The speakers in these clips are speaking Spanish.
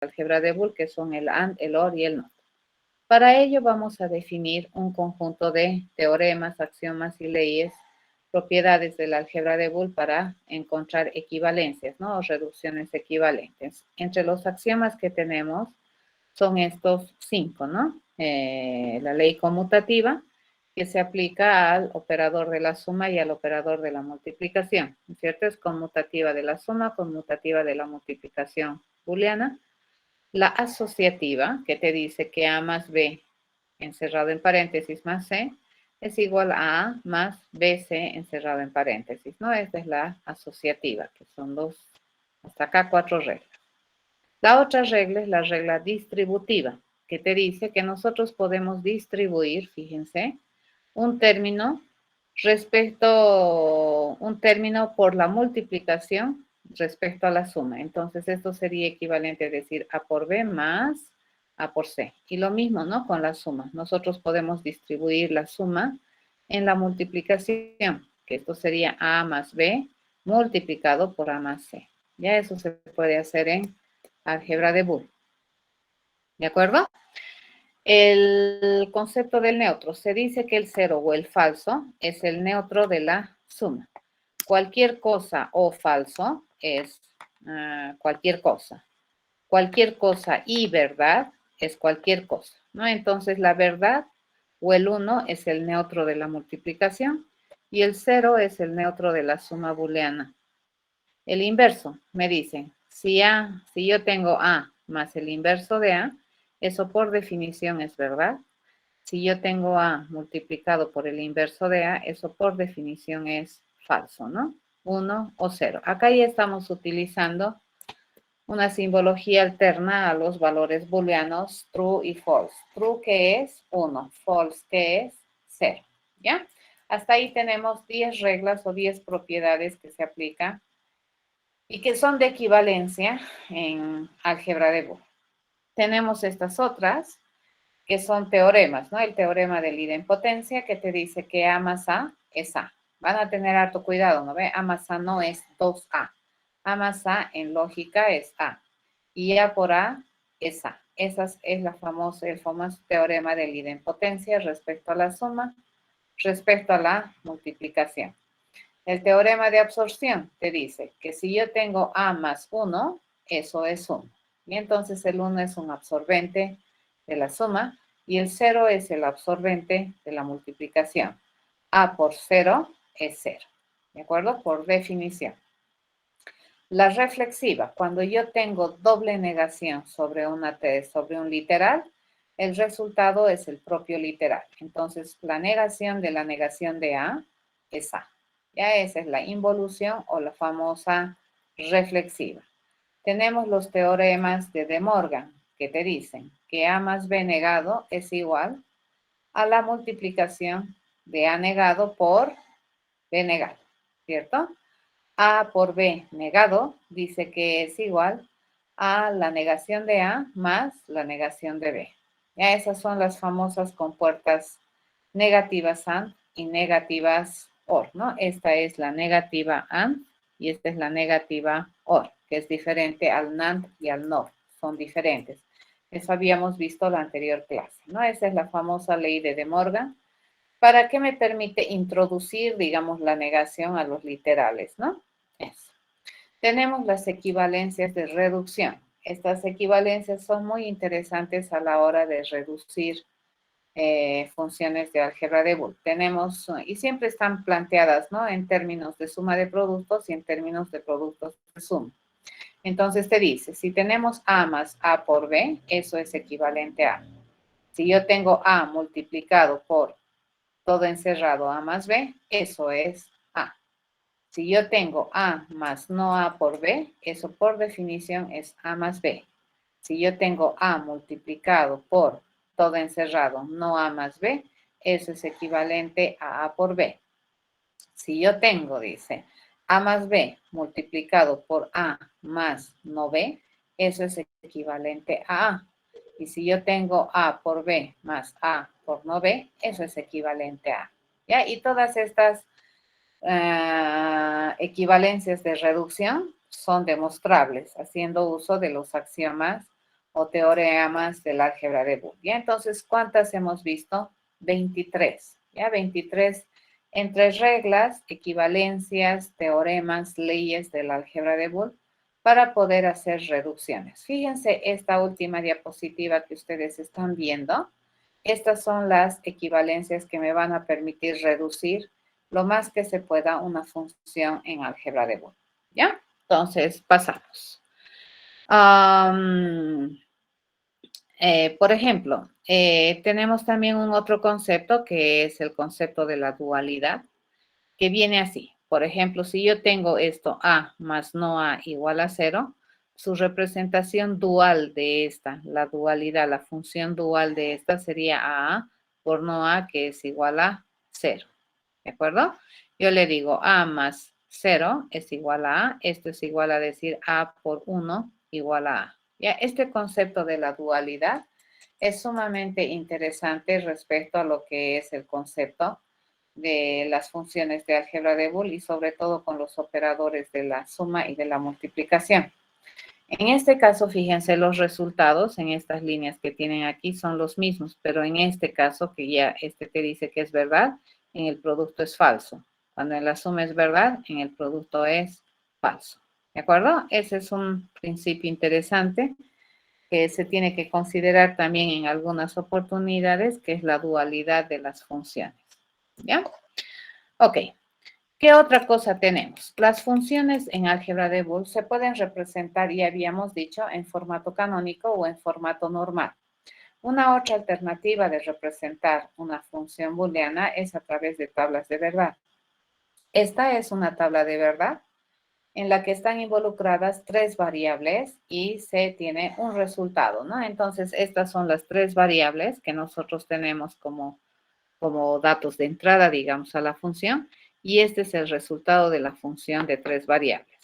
álgebra de Boole, que son el AND, el OR y el NOT. Para ello vamos a definir un conjunto de teoremas, axiomas y leyes, propiedades del álgebra de Boole para encontrar equivalencias, ¿no? O reducciones equivalentes. Entre los axiomas que tenemos son estos 5, ¿no? La ley conmutativa, que se aplica al operador de la suma y al operador de la multiplicación, ¿cierto? Es conmutativa de la suma, conmutativa de la multiplicación booleana. La asociativa, que te dice que A más B, encerrado en paréntesis, más C, es igual a A más BC, encerrado en paréntesis, ¿no? Esta es la asociativa, que son hasta acá 4 reglas. La otra regla es la regla distributiva, que te dice que nosotros podemos distribuir, fíjense, un término por la multiplicación respecto a la suma. Entonces, esto sería equivalente a decir A por B más A por C. Y lo mismo, ¿no? Con la suma. Nosotros podemos distribuir la suma en la multiplicación, que esto sería A más B multiplicado por A más C. Ya eso se puede hacer en álgebra de Boole. ¿De acuerdo? El concepto del neutro. Se dice que el cero o el falso es el neutro de la suma. Cualquier cosa o falso es cualquier cosa. Cualquier cosa y verdad es cualquier cosa, ¿no? Entonces, la verdad o el 1 es el neutro de la multiplicación y el 0 es el neutro de la suma booleana. El inverso, me dicen, si yo tengo A más el inverso de A, eso por definición es verdad. Si yo tengo A multiplicado por el inverso de A, eso por definición es falso, ¿no? 1 o 0. Acá ya estamos utilizando una simbología alterna a los valores booleanos true y false. True, que es 1, false, que es 0, ¿ya? Hasta ahí tenemos 10 reglas o 10 propiedades que se aplican y que son de equivalencia en álgebra de Boole. Tenemos estas otras que son teoremas, ¿no? El teorema de la idempotencia que te dice que A más A es A. Van a tener harto cuidado, ¿no ve? A más A no es 2A. A más A en lógica es A. Y A por A es A. Esa es el famoso teorema de la idempotencia respecto a la suma, respecto a la multiplicación. El teorema de absorción te dice que si yo tengo A más 1, eso es 1. Y entonces el 1 es un absorbente de la suma y el 0 es el absorbente de la multiplicación. A por 0 es 0. ¿De acuerdo? Por definición. La reflexiva, cuando yo tengo doble negación sobre un literal, el resultado es el propio literal. Entonces, la negación de la negación de A es A. Ya esa es la involución o la famosa reflexiva. Tenemos los teoremas de De Morgan que te dicen que A más B negado es igual a la multiplicación de A negado por B negado, ¿cierto? A por B negado dice que es igual a la negación de A más la negación de B. Ya esas son las famosas compuertas negativas AND y negativas OR, ¿no? Esta es la negativa AND y esta es la negativa OR, que es diferente al NAND y al NOR, son diferentes. Eso habíamos visto en la anterior clase, ¿no? Esa es la famosa ley de De Morgan. ¿Para qué me permite introducir, digamos, la negación a los literales, ¿no? Eso. Tenemos las equivalencias de reducción. Estas equivalencias son muy interesantes a la hora de reducir funciones de álgebra de Boole. Tenemos, y siempre están planteadas, ¿no? En términos de suma de productos y en términos de productos de suma. Entonces te dice, si tenemos A más A por B, eso es equivalente a. Si yo tengo A multiplicado por todo encerrado A más B, eso es A. Si yo tengo A más no A por B, eso por definición es A más B. Si yo tengo A multiplicado por todo encerrado no A más B, eso es equivalente a A por B. Si yo tengo, dice, A más B multiplicado por A más no B, eso es equivalente a A. Y si yo tengo A por B más A por no B, eso es equivalente a A. ¿Ya? Y todas estas equivalencias de reducción son demostrables haciendo uso de los axiomas o teoremas del álgebra de Boole. ¿Ya? Entonces, ¿cuántas hemos visto? 23. ¿Ya? 23 entre reglas, equivalencias, teoremas, leyes del álgebra de Boole para poder hacer reducciones. Fíjense esta última diapositiva que ustedes están viendo. Estas son las equivalencias que me van a permitir reducir lo más que se pueda una función en álgebra de Boole. ¿Ya? Entonces, pasamos. Por ejemplo, tenemos también un otro concepto que es el concepto de la dualidad, que viene así. Por ejemplo, si yo tengo esto A más no A igual a 0, su representación dual de esta, la dualidad, la función dual de esta sería A por no A, que es igual a 0. ¿De acuerdo? Yo le digo A más 0 es igual a A. Esto es igual a decir A por 1 igual a A. Ya, este concepto de la dualidad es sumamente interesante respecto a lo que es el concepto de las funciones de álgebra de Boole y sobre todo con los operadores de la suma y de la multiplicación. En este caso, fíjense, los resultados en estas líneas que tienen aquí son los mismos, pero en este caso, que ya este te dice que es verdad, en el producto es falso. Cuando en la suma es verdad, en el producto es falso. ¿De acuerdo? Ese es un principio interesante que se tiene que considerar también en algunas oportunidades, que es la dualidad de las funciones. ¿Ya? Ok. ¿Qué otra cosa tenemos? Las funciones en álgebra de Boole se pueden representar, ya habíamos dicho, en formato canónico o en formato normal. Una otra alternativa de representar una función booleana es a través de tablas de verdad. Esta es una tabla de verdad en la que están involucradas tres variables y se tiene un resultado, ¿no? Entonces, estas son las tres variables que nosotros tenemos como datos de entrada, digamos, a la función, y este es el resultado de la función de tres variables.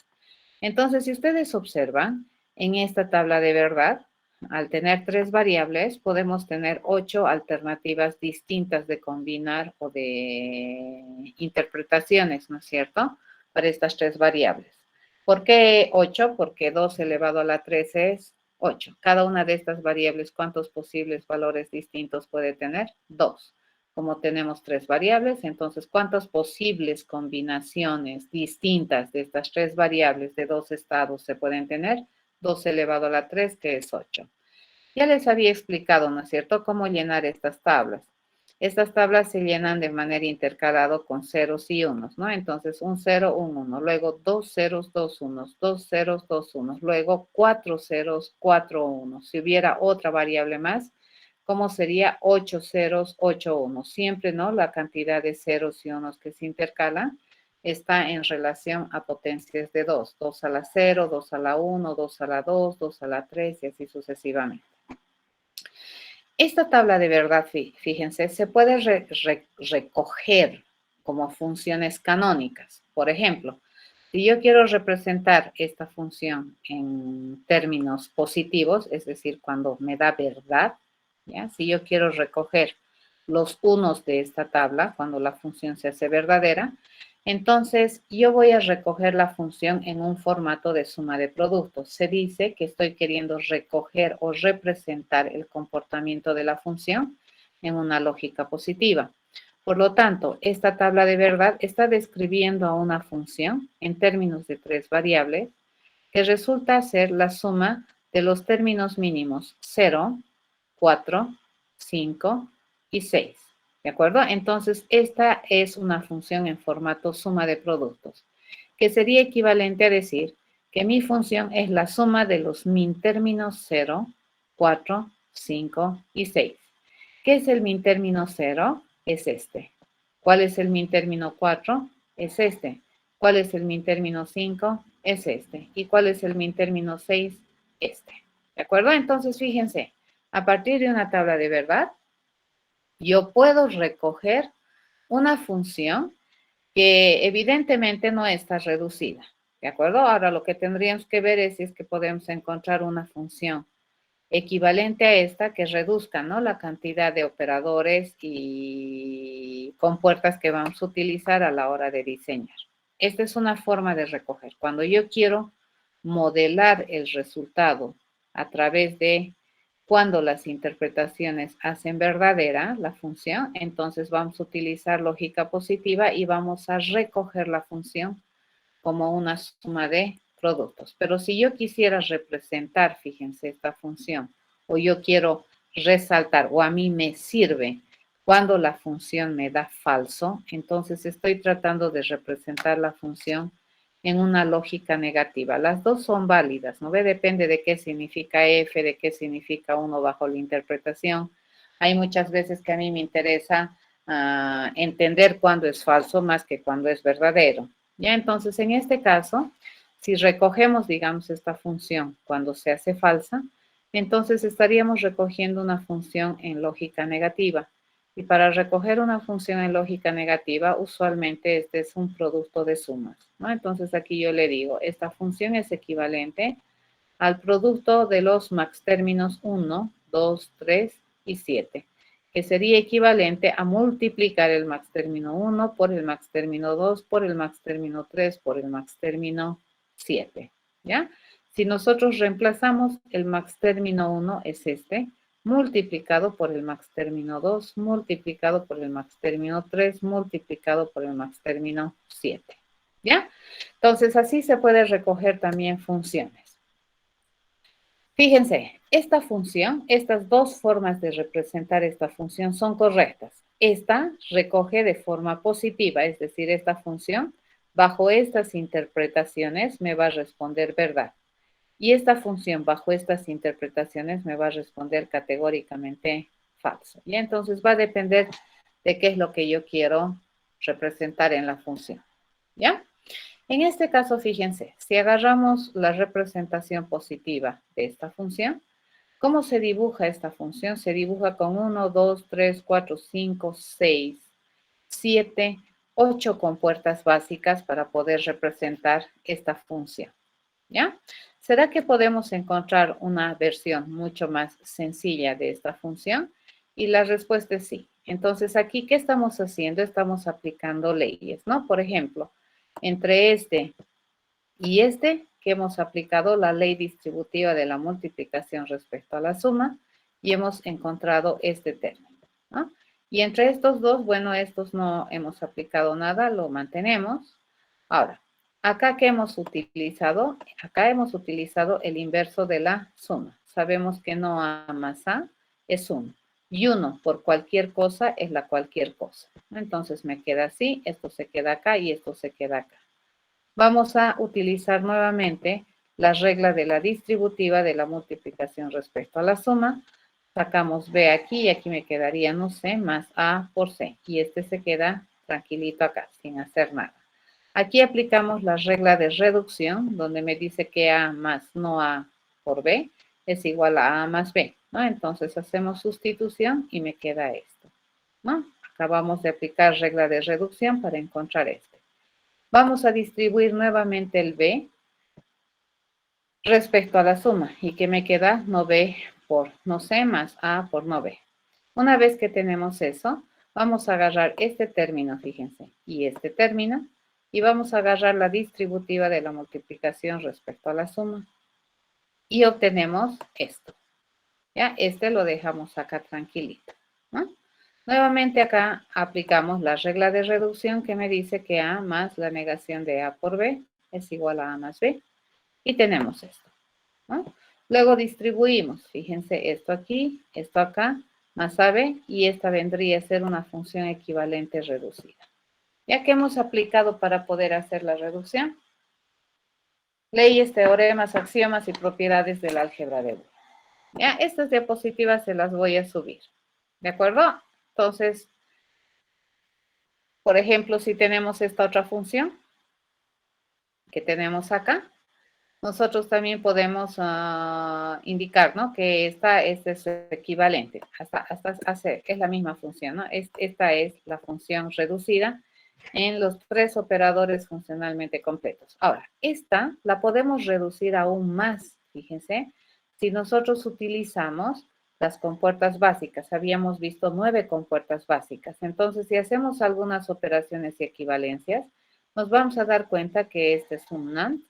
Entonces, si ustedes observan, en esta tabla de verdad, al tener tres variables, podemos tener 8 alternativas distintas de combinar o de interpretaciones, ¿no es cierto?, para estas tres variables. ¿Por qué 8? Porque 2 elevado a la 13 es 8. Cada una de estas variables, ¿cuántos posibles valores distintos puede tener? 2. Como tenemos tres variables, entonces, ¿cuántas posibles combinaciones distintas de estas tres variables de dos estados se pueden tener? 2 elevado a la 3, que es 8. Ya les había explicado, ¿no es cierto?, cómo llenar estas tablas. Estas tablas se llenan de manera intercalada con ceros y unos, ¿no? Entonces, un 0, un 1, luego 2 ceros, 2 unos, 2 ceros, 2 unos, luego 4 ceros, 4 unos. Si hubiera otra variable más, ¿cómo sería 8 ceros, 8 unos? Siempre, ¿no?, la cantidad de ceros y unos que se intercalan está en relación a potencias de 2. 2 a la 0, 2 a la 1, 2 a la 2, 2 a la 3 y así sucesivamente. Esta tabla de verdad, fíjense, se puede recoger como funciones canónicas. Por ejemplo, si yo quiero representar esta función en términos positivos, es decir, cuando me da verdad, ¿ya? Si yo quiero recoger los unos de esta tabla, cuando la función se hace verdadera, entonces yo voy a recoger la función en un formato de suma de productos. Se dice que estoy queriendo recoger o representar el comportamiento de la función en una lógica positiva. Por lo tanto, esta tabla de verdad está describiendo a una función en términos de tres variables que resulta ser la suma de los términos mínimos 0, 4, 5 y 6. ¿De acuerdo? Entonces, esta es una función en formato suma de productos, que sería equivalente a decir que mi función es la suma de los min términos 0, 4, 5 y 6. ¿Qué es el min término 0? Es este. ¿Cuál es el min término 4? Es este. ¿Cuál es el min término 5? Es este. ¿Y cuál es el min término 6? Este. ¿De acuerdo? Entonces, fíjense, a partir de una tabla de verdad, yo puedo recoger una función que evidentemente no está reducida. ¿De acuerdo? Ahora lo que tendríamos que ver es si es que podemos encontrar una función equivalente a esta que reduzca, ¿no?, la cantidad de operadores y compuertas que vamos a utilizar a la hora de diseñar. Esta es una forma de recoger. Cuando yo quiero modelar el resultado a través de cuando las interpretaciones hacen verdadera la función, entonces vamos a utilizar lógica positiva y vamos a recoger la función como una suma de productos. Pero si yo quisiera representar, fíjense, esta función, o yo quiero resaltar, o a mí me sirve cuando la función me da falso, entonces estoy tratando de representar la función en una lógica negativa. Las dos son válidas, ¿no ve? Depende de qué significa f, de qué significa 1 bajo la interpretación. Hay muchas veces que a mí me interesa entender cuándo es falso más que cuándo es verdadero. Ya, entonces, en este caso, si recogemos, digamos, esta función cuando se hace falsa, entonces estaríamos recogiendo una función en lógica negativa. Y para recoger una función en lógica negativa, usualmente este es un producto de sumas, ¿no? Entonces aquí yo le digo, esta función es equivalente al producto de los max términos 1, 2, 3 y 7, que sería equivalente a multiplicar el max término 1 por el max término 2 por el max término 3 por el max término 7, ¿ya? Si nosotros reemplazamos el max término 1 es este, multiplicado por el max término 2, multiplicado por el max término 3, multiplicado por el max término 7, ¿ya? Entonces, así se puede recoger también funciones. Fíjense, esta función, estas dos formas de representar esta función son correctas. Esta recoge de forma positiva, es decir, esta función, bajo estas interpretaciones me va a responder verdad. Y esta función bajo estas interpretaciones me va a responder categóricamente falso. Y entonces va a depender de qué es lo que yo quiero representar en la función. ¿Ya? En este caso, fíjense, si agarramos la representación positiva de esta función, ¿cómo se dibuja esta función? Se dibuja con 1, 2, 3, 4, 5, 6, 7, 8 compuertas básicas para poder representar esta función. ¿Ya? ¿Será que podemos encontrar una versión mucho más sencilla de esta función? Y la respuesta es sí. Entonces, aquí, ¿qué estamos haciendo? Estamos aplicando leyes, ¿no? Por ejemplo, entre este y este, que hemos aplicado la ley distributiva de la multiplicación respecto a la suma, y hemos encontrado este término, ¿no? Y entre estos dos, bueno, estos no hemos aplicado nada, lo mantenemos. Ahora, acá que hemos utilizado, acá hemos utilizado el inverso de la suma. Sabemos que no A más A es 1. Y 1 por cualquier cosa es la cualquier cosa. Entonces me queda así, esto se queda acá y esto se queda acá. Vamos a utilizar nuevamente la regla de la distributiva de la multiplicación respecto a la suma. Sacamos B aquí y aquí me quedaría, no sé, más A por C. Y este se queda tranquilito acá, sin hacer nada. Aquí aplicamos la regla de reducción, donde me dice que A más no A por B es igual a A más B, ¿no? Entonces hacemos sustitución y me queda esto, ¿no? Acabamos de aplicar regla de reducción para encontrar este. Vamos a distribuir nuevamente el B respecto a la suma. ¿Y qué me queda? No B por no C más A por no B. Una vez que tenemos eso, vamos a agarrar este término, fíjense, y este término, y vamos a agarrar la distributiva de la multiplicación respecto a la suma. Y obtenemos esto. ¿Ya? Este lo dejamos acá tranquilito, ¿no? Nuevamente acá aplicamos la regla de reducción que me dice que A más la negación de A por B es igual a A más B. Y tenemos esto, ¿no? Luego distribuimos, fíjense, esto aquí, esto acá, más AB, y esta vendría a ser una función equivalente reducida. Ya que hemos aplicado para poder hacer la reducción, leyes, teoremas, axiomas y propiedades del álgebra de Boole. Ya, estas diapositivas se las voy a subir, ¿de acuerdo? Entonces, por ejemplo, si tenemos esta otra función que tenemos acá, nosotros también podemos indicar, ¿no? Que este es equivalente, es la misma función, ¿no? Esta es la función reducida en los tres operadores funcionalmente completos. Ahora, esta la podemos reducir aún más, fíjense, si nosotros utilizamos las compuertas básicas. Habíamos visto 9 compuertas básicas. Entonces, si hacemos algunas operaciones y equivalencias, nos vamos a dar cuenta que este es un NAND,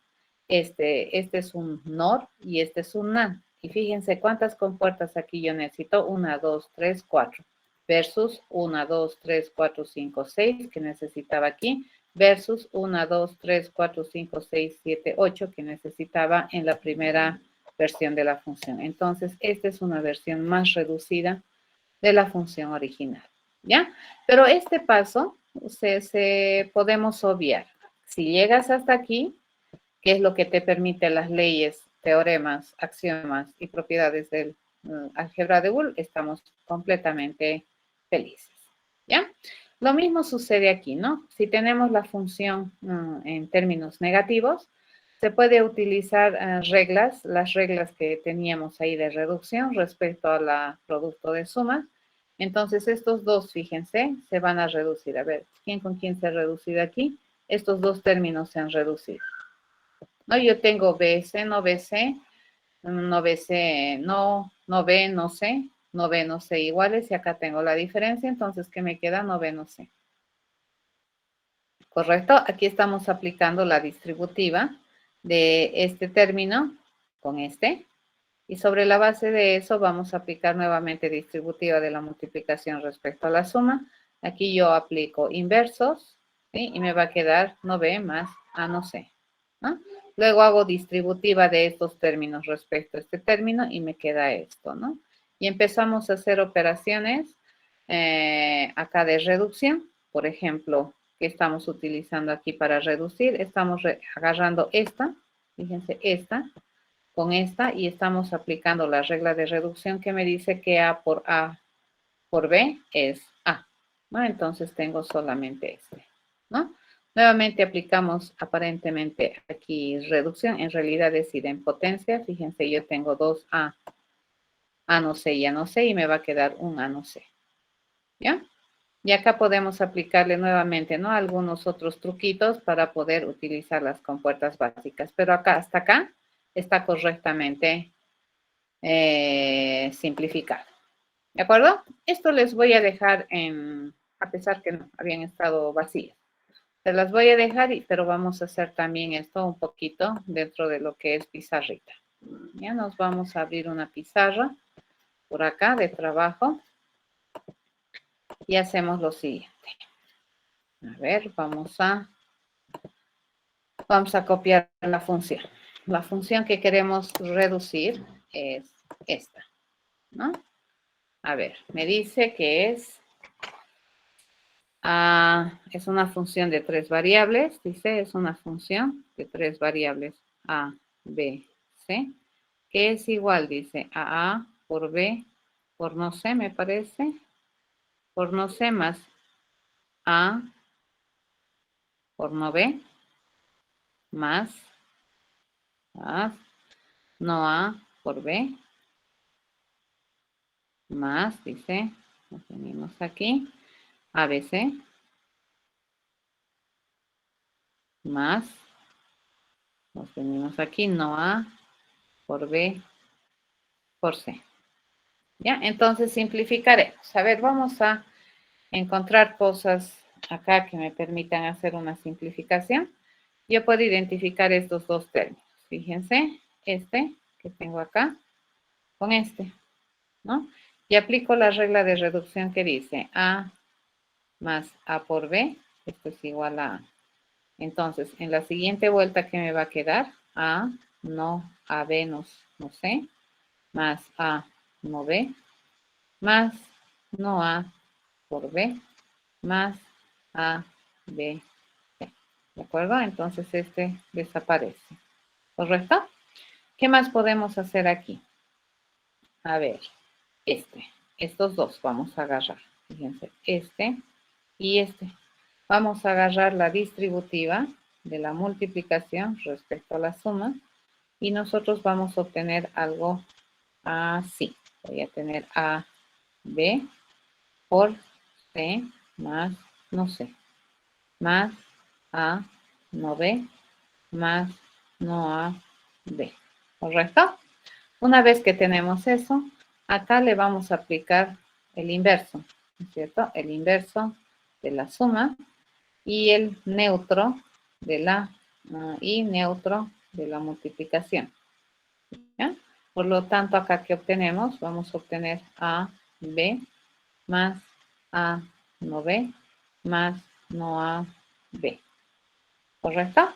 este es un NOR y este es un NAND. Y fíjense cuántas compuertas aquí yo necesito. 1, 2, 3, 4. Versus 1, 2, 3, 4, 5, 6 que necesitaba aquí. Versus 1, 2, 3, 4, 5, 6, 7, 8 que necesitaba en la primera versión de la función. Entonces, esta es una versión más reducida de la función original. ¿Ya? Pero este paso podemos obviar. Si llegas hasta aquí, que es lo que te permite las leyes, teoremas, axiomas y propiedades del álgebra de Boole, estamos completamente felices. ¿Ya? Lo mismo sucede aquí, ¿no? Si tenemos la función en términos negativos, se puede utilizar las reglas que teníamos ahí de reducción respecto a la producto de sumas. Entonces, estos dos, fíjense, se van a reducir. A ver, ¿quién con quién se ha reducido aquí? Estos dos términos se han reducido. ¿No? Yo tengo BC, no BC, no BC, no B, no C, no B, no C iguales, y acá tengo la diferencia, entonces, ¿qué me queda? No B, no C. ¿Correcto? Aquí estamos aplicando la distributiva de este término con este, y sobre la base de eso vamos a aplicar nuevamente distributiva de la multiplicación respecto a la suma. Aquí yo aplico inversos, ¿sí? Y me va a quedar no B más A no C, ¿no? Luego hago distributiva de estos términos respecto a este término y me queda esto, ¿no? Y empezamos a hacer operaciones acá de reducción. Por ejemplo, que estamos utilizando aquí para reducir, estamos agarrando esta, fíjense, esta, con esta, y estamos aplicando la regla de reducción que me dice que A por B es A, ¿no? Entonces tengo solamente este, ¿no? Nuevamente aplicamos aparentemente aquí reducción, en realidad es idempotencia. Fíjense, yo tengo 2A, A no sé y A no sé, y me va a quedar un A no sé, ¿ya? Y acá podemos aplicarle nuevamente, ¿no? Algunos otros truquitos para poder utilizar las compuertas básicas. Pero acá, hasta acá, está correctamente simplificado. ¿De acuerdo? Esto les voy a dejar a pesar que no, habían estado vacías. Se las voy a dejar, pero vamos a hacer también esto un poquito dentro de lo que es pizarrita. Ya nos vamos a abrir una pizarra por acá de trabajo y hacemos lo siguiente. A ver, vamos a copiar la función. La función que queremos reducir es esta, ¿no? A ver, me dice que es una función de 3 variables, dice, es una función de 3 variables A, B, C, que es igual, dice, a A por B por no sé, me parece, por no sé más A por no B, más no A por B, más, dice, lo tenemos aquí, ABC, más, nos venimos aquí, no A por B por C. ¿Ya? Entonces simplificaremos. A ver, vamos a encontrar cosas acá que me permitan hacer una simplificación. Yo puedo identificar estos dos términos. Fíjense, este que tengo acá con este, ¿no? Y aplico la regla de reducción que dice A más A por B, esto es igual a A. Entonces, en la siguiente vuelta, ¿qué me va a quedar? A, no, AB no sé, más A, no B, más no A por B, más A, B, C. ¿De acuerdo? Entonces, este desaparece. ¿Correcto? ¿Qué más podemos hacer aquí? A ver, estos dos vamos a agarrar. Fíjense, este y este. Vamos a agarrar la distributiva de la multiplicación respecto a la suma y nosotros vamos a obtener algo así. Voy a tener A, B por C más no sé, más A, no B, más no A, B. ¿Correcto? Una vez que tenemos eso, acá le vamos a aplicar el inverso, ¿no es cierto? El inverso de la suma y el neutro de la neutro de la multiplicación. ¿Ya? Por lo tanto, acá que obtenemos, vamos a obtener A, B, más A, no B, más no A, B. ¿Correcto?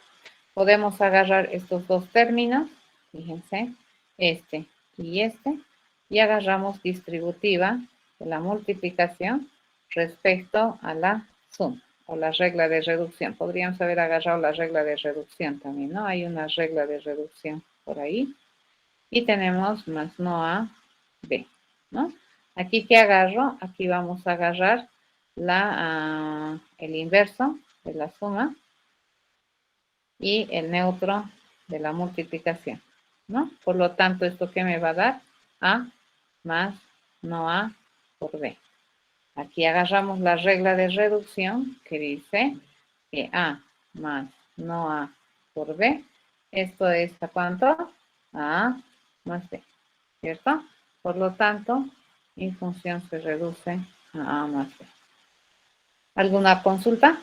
Podemos agarrar estos dos términos, fíjense, este y agarramos distributiva de la multiplicación respecto a la suma o la regla de reducción. Podríamos haber agarrado la regla de reducción también, ¿no? Hay una regla de reducción por ahí. Y tenemos más no A, B, ¿no? Aquí, ¿qué agarro? Aquí vamos a agarrar el inverso de la suma y el neutro de la multiplicación, ¿no? Por lo tanto, ¿esto qué me va a dar? A más no A por B. Aquí agarramos la regla de reducción que dice que A más no A por B, esto es ¿a cuánto? A más B, ¿cierto? Por lo tanto, mi función se reduce a A más B. ¿Alguna consulta?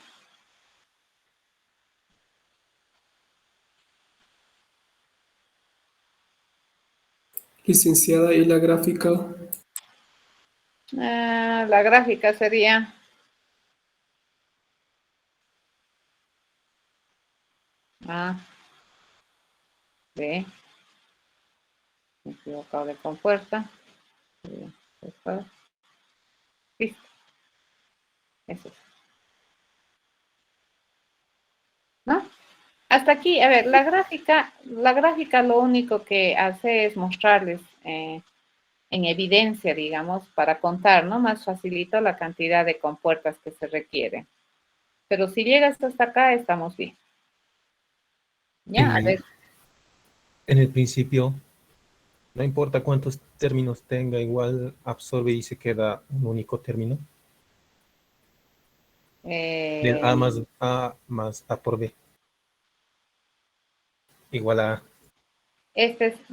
Licenciada, ¿y la gráfica? La gráfica sería A, B, me he equivocado de compuerta. Listo. Eso es. ¿No? Hasta aquí, a ver, la gráfica lo único que hace es mostrarles en evidencia, digamos, para contar, ¿no? Más facilito la cantidad de compuertas que se requieren. Pero si llegas hasta acá, estamos bien. Ya, a ver. En el principio, no importa cuántos términos tenga, igual absorbe y se queda un único término. Del A más A por B. Igual a...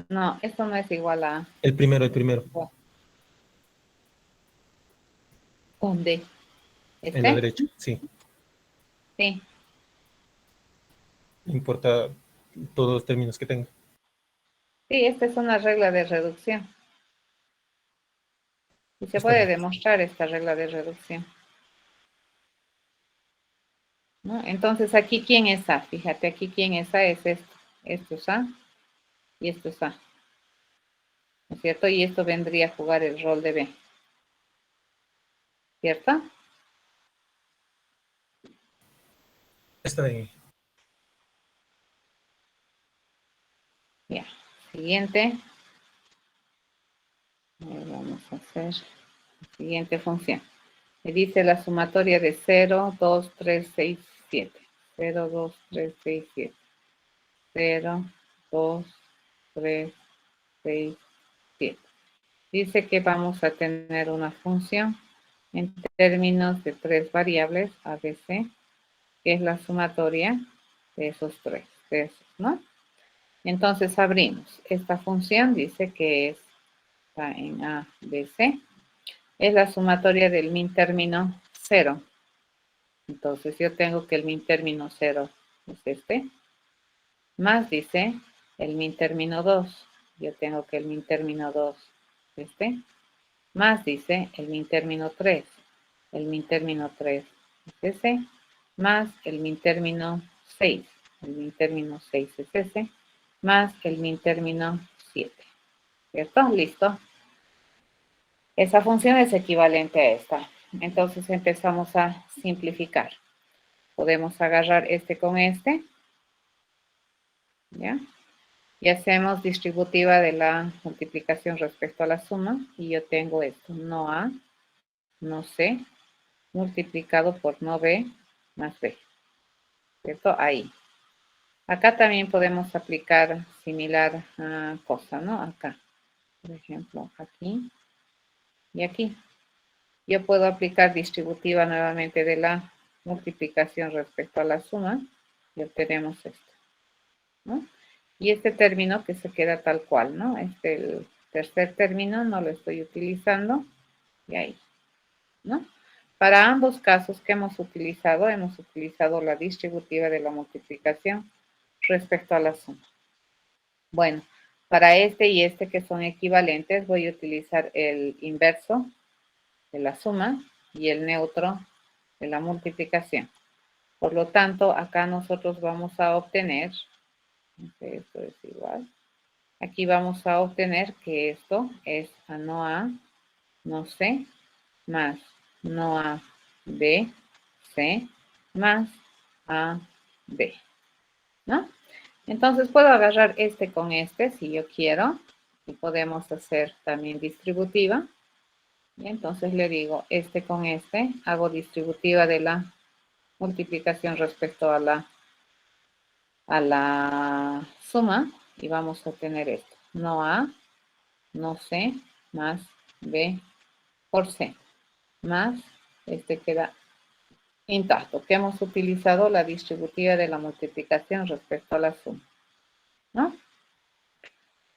No, esto no es igual a... El primero. ¿Dónde? En la derecha, sí. Sí. No importa todos los términos que tenga. Sí, esta es una regla de reducción. Y se Está puede bien. demostrar esta regla de reducción, ¿no? Entonces, aquí, ¿quién es A? Fíjate, aquí, ¿quién es A? Es esto. Esto es A y esto es A. ¿No es cierto? Y esto vendría a jugar el rol de B. ¿Cierto? Está bien. Ya. Siguiente. Vamos a hacer la siguiente función. Me dice la sumatoria de 0, 2, 3, 6, 7. 0, 2, 3, 6, 7. 0, 2, 3, 6, 7. Dice que vamos a tener una función en términos de tres variables, ABC, que es la sumatoria de esos tres, ¿no? Entonces abrimos. Esta función dice que está en ABC. Es la sumatoria del min término 0. Entonces yo tengo que el min término 0 es este. Más dice el min término 2. Yo tengo que el min término 2 es este. Más dice el min término 3. El min término 3 es ese. Más el min término 6. El min término 6 es ese. Más el min término 7. ¿Cierto? Listo. Esa función es equivalente a esta. Entonces empezamos a simplificar. Podemos agarrar este con este. ¿Ya? Y hacemos distributiva de la multiplicación respecto a la suma. Y yo tengo esto. No A, no C, multiplicado por no B más B. ¿Cierto? Ahí. Acá también podemos aplicar similar cosa, ¿no? Acá. Por ejemplo, aquí y aquí. Yo puedo aplicar distributiva nuevamente de la multiplicación respecto a la suma y obtenemos esto, ¿no? Y este término que se queda tal cual, ¿no? El tercer término no lo estoy utilizando y ahí, ¿no? Para ambos casos que hemos utilizado la distributiva de la multiplicación respecto a la suma. Bueno, Para este y este que son equivalentes, voy a utilizar el inverso de la suma y el neutro de la multiplicación. Por lo tanto, acá nosotros vamos a obtener, esto es igual, aquí vamos a obtener que esto es A no A, no C, más no A, B, C, más A, B, ¿no? Entonces puedo agarrar este con este si yo quiero y podemos hacer también distributiva. Y entonces le digo este con este, hago distributiva de la multiplicación respecto a la suma y vamos a obtener esto. No A, no C, más B por C, más este queda intacto, que hemos utilizado la distributiva de la multiplicación respecto a la suma, ¿no?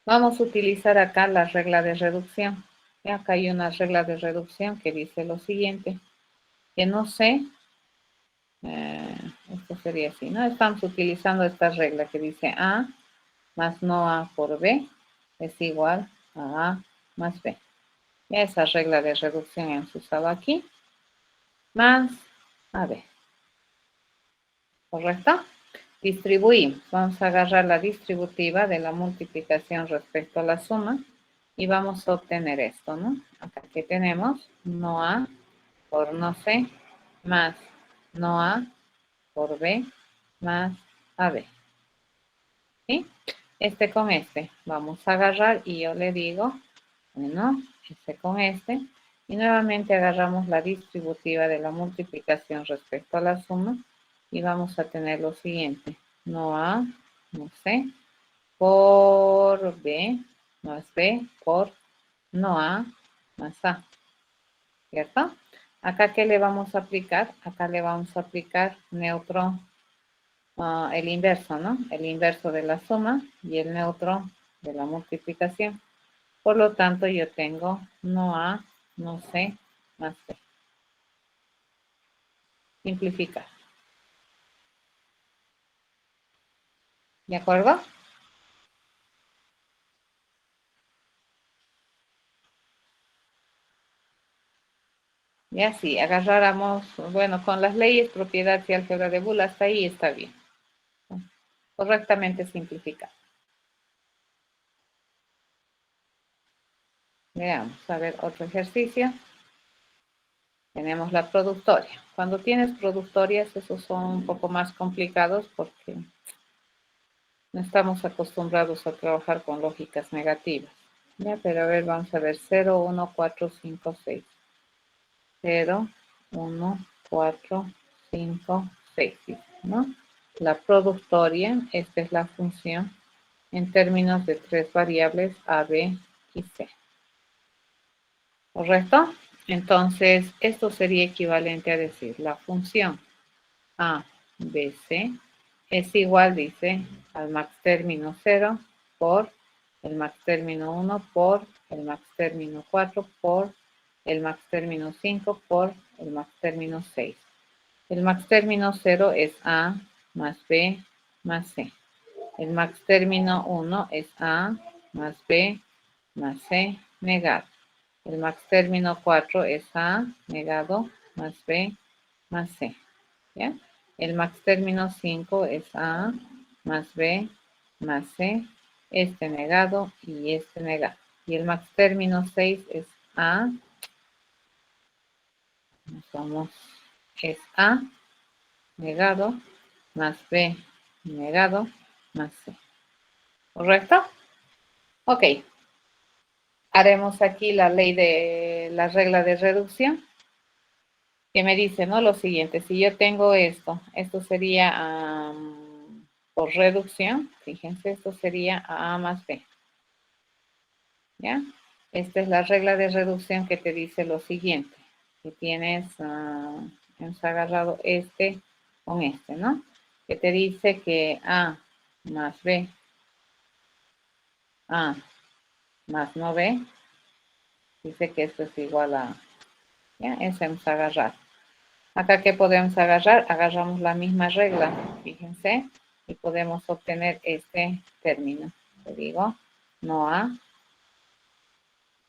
Vamos a utilizar acá la regla de reducción. Y acá hay una regla de reducción que dice lo siguiente, que no sé, esto sería así, ¿no? Estamos utilizando esta regla que dice A más no A por B es igual a A más B. Esa regla de reducción hemos usado aquí, más AB. ¿Correcto? Distribuimos. Vamos a agarrar la distributiva de la multiplicación respecto a la suma y vamos a obtener esto, ¿no? Acá que tenemos no A por no C más no A por B más AB. ¿Sí? Este con este. Vamos a agarrar y yo le digo, bueno, este con este. Y nuevamente agarramos la distributiva de la multiplicación respecto a la suma y vamos a tener lo siguiente. No A, no C, por B, más B, por no A, más A. ¿Cierto? Acá, ¿qué le vamos a aplicar? Acá le vamos a aplicar neutro, el inverso, ¿no? El inverso de la suma y el neutro de la multiplicación. Por lo tanto, yo tengo no A, no C, más B. Simplificar. ¿De acuerdo? Y así, agarráramos, bueno, con las leyes, propiedad y álgebra de Boole, hasta ahí está bien. Correctamente simplificar. Veamos, a ver, otro ejercicio. Tenemos la productoria. Cuando tienes productorias, esos son un poco más complicados porque no estamos acostumbrados a trabajar con lógicas negativas. Ya, pero a ver, vamos a ver, 0, 1, 4, 5, 6. 0, 1, 4, 5, 6, ¿no? La productoria, esta es la función en términos de tres variables A, B y C. ¿Correcto? Entonces, esto sería equivalente a decir la función A, B, C es igual, dice, al max término 0 por el max término 1 por el max término 4 por el max término 5 por el max término 6. El max término 0 es A más B más C. El max término 1 es A más B más C negado. El max término 4 es A negado más B más C. ¿Ya? El max término 5 es A más B más C, este negado y este negado. Y el max término 6 es A, es A negado más B negado más C. ¿Correcto? Ok. Haremos aquí la ley de la regla de reducción que me dice, ¿no? Lo siguiente, si yo tengo esto sería por reducción, fíjense, esto sería A más B. ¿Ya? Esta es la regla de reducción que te dice lo siguiente, que tienes, hemos agarrado este con este, ¿no? Que te dice que A más B, A más no B, dice que esto es igual a, ¿ya? Eso hemos agarrado. Acá, ¿qué podemos agarrar? Agarramos la misma regla, fíjense, y podemos obtener este término. Te digo, no A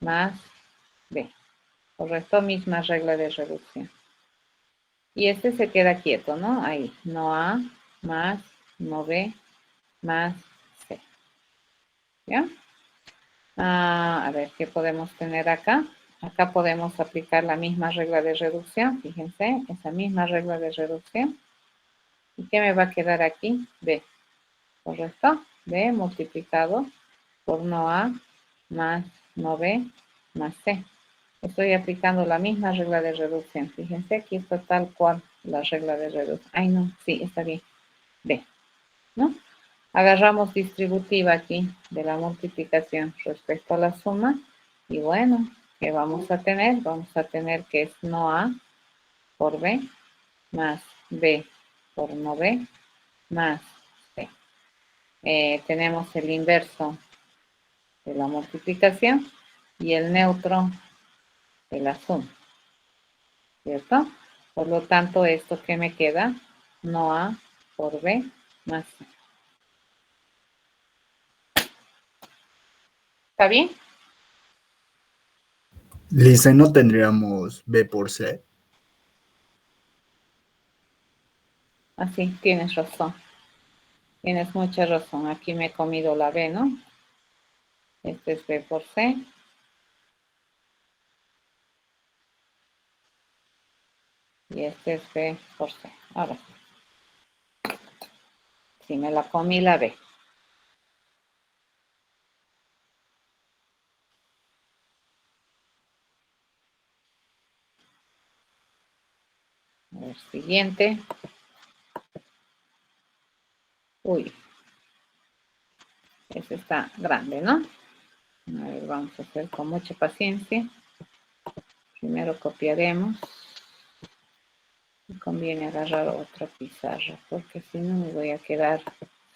más B. Correcto, misma regla de reducción. Y este se queda quieto, ¿no? Ahí, no A más no B más C. ¿Ya? A ver, ¿qué podemos tener acá? Acá podemos aplicar la misma regla de reducción. Fíjense, esa misma regla de reducción. ¿Y qué me va a quedar aquí? B. ¿Correcto? B multiplicado por no A más no B más C. Estoy aplicando la misma regla de reducción. Fíjense, aquí está tal cual la regla de reducción. Ay, no, sí, está bien. B, ¿no? Agarramos distributiva aquí de la multiplicación respecto a la suma. Y bueno, ¿qué vamos a tener? Vamos a tener que es no A por B más B por no B más C. Tenemos el inverso de la multiplicación y el neutro de la suma, ¿cierto? Por lo tanto, esto que me queda, no A por B más C. ¿Está bien? Lisa, ¿no tendríamos B por C? Así, tienes razón. Tienes mucha razón. Aquí me he comido la B, ¿no? Este es B por C. Y este es B por C. Ahora sí. Sí, me la comí la B. A ver, siguiente. Uy. Ese está grande, ¿no? A ver, vamos a hacer con mucha paciencia. Primero copiaremos. Me conviene agarrar otra pizarra, porque si no me voy a quedar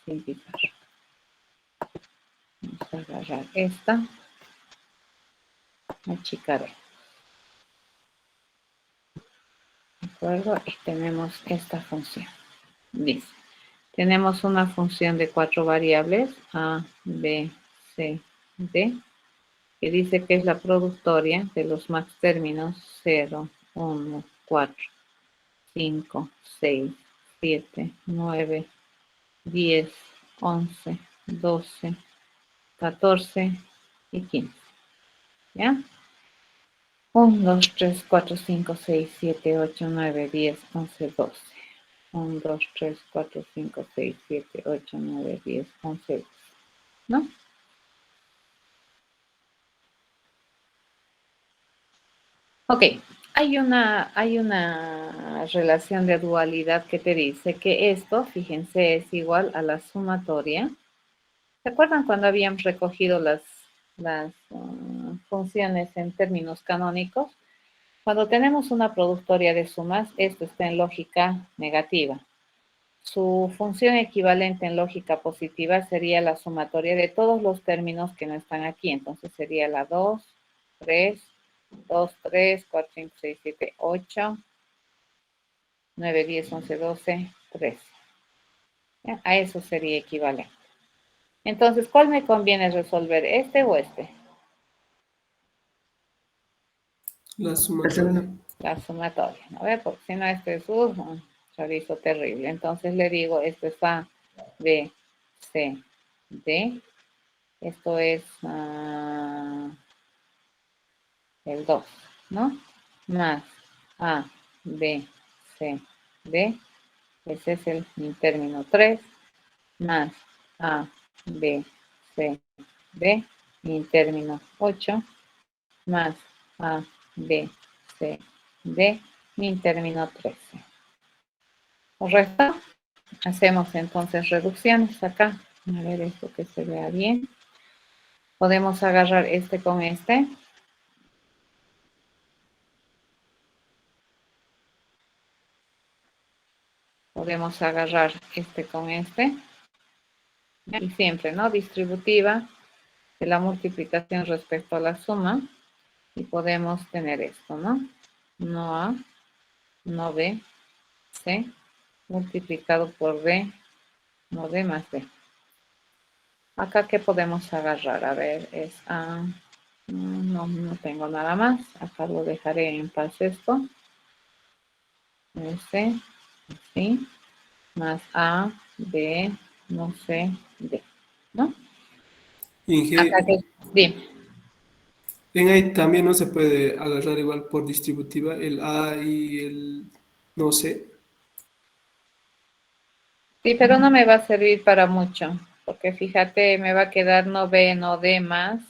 sin pizarra. Vamos a agarrar esta. Achicaré. ¿De acuerdo? Y tenemos esta función. Dice, tenemos una función de 4 variables, A, B, C, D, que dice que es la productoria de los max términos 0, 1, 4, 5, 6, 7, 9, 10, 11, 12, 14 y 15. ¿Ya? 1, 2, 3, 4, 5, 6, 7, 8, 9, 10, 11, 12. 1, 2, 3, 4, 5, 6, 7, 8, 9, 10, 11, 12. ¿No? Ok, hay una relación de dualidad que te dice que esto, fíjense, es igual a la sumatoria. ¿Se acuerdan cuando habíamos recogido las funciones en términos canónicos? Cuando tenemos una productoria de sumas, esto está en lógica negativa. Su función equivalente en lógica positiva sería la sumatoria de todos los términos que no están aquí. Entonces sería la 2, 3, 2, 3, 4, 5, 6, 7, 8, 9, 10, 11, 12, 13. ¿Ya? A eso sería equivalente. Entonces, ¿cuál me conviene resolver? ¿Este o este? La sumatoria. La sumatoria, ¿no ve? Porque si no, este es un chorizo terrible. Entonces le digo, esto es A, B, C, D. Esto es el 2, ¿no? Más A, B, C, D. Ese es mi término 3. Más A, B, C, D. Mi término 8. Más A, B, C, D. Mi término 13. ¿Correcto? Hacemos entonces reducciones acá. A ver esto que se vea bien. Podemos agarrar este con este. Podemos agarrar este con este. Y siempre, ¿no? Distributiva de la multiplicación respecto a la suma. Y podemos tener esto, ¿no? No A, no B, C, multiplicado por B, no D más B. Acá, ¿qué podemos agarrar? A ver, es A. No, no tengo nada más. Acá lo dejaré en paz esto. S, sí. Más A, B, no sé, D. ¿No? Acá Inge, que, dime. en ahí también no se puede agarrar igual por distributiva el A y el no sé. Sí, pero no me va a servir para mucho. Porque fíjate, me va a quedar no B, no D más.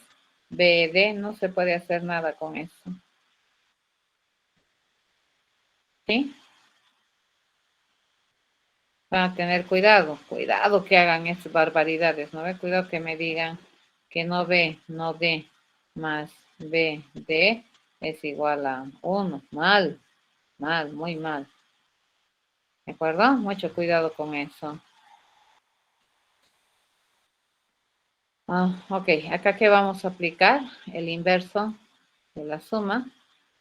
B, D, no se puede hacer nada con eso. ¿Sí? Van a tener cuidado, cuidado que hagan esas barbaridades, ¿no ve? Cuidado que me digan que no B, no D, más B, D es igual a 1. Mal, mal, muy mal. ¿De acuerdo? Mucho cuidado con eso. Ok, acá que vamos a aplicar el inverso de la suma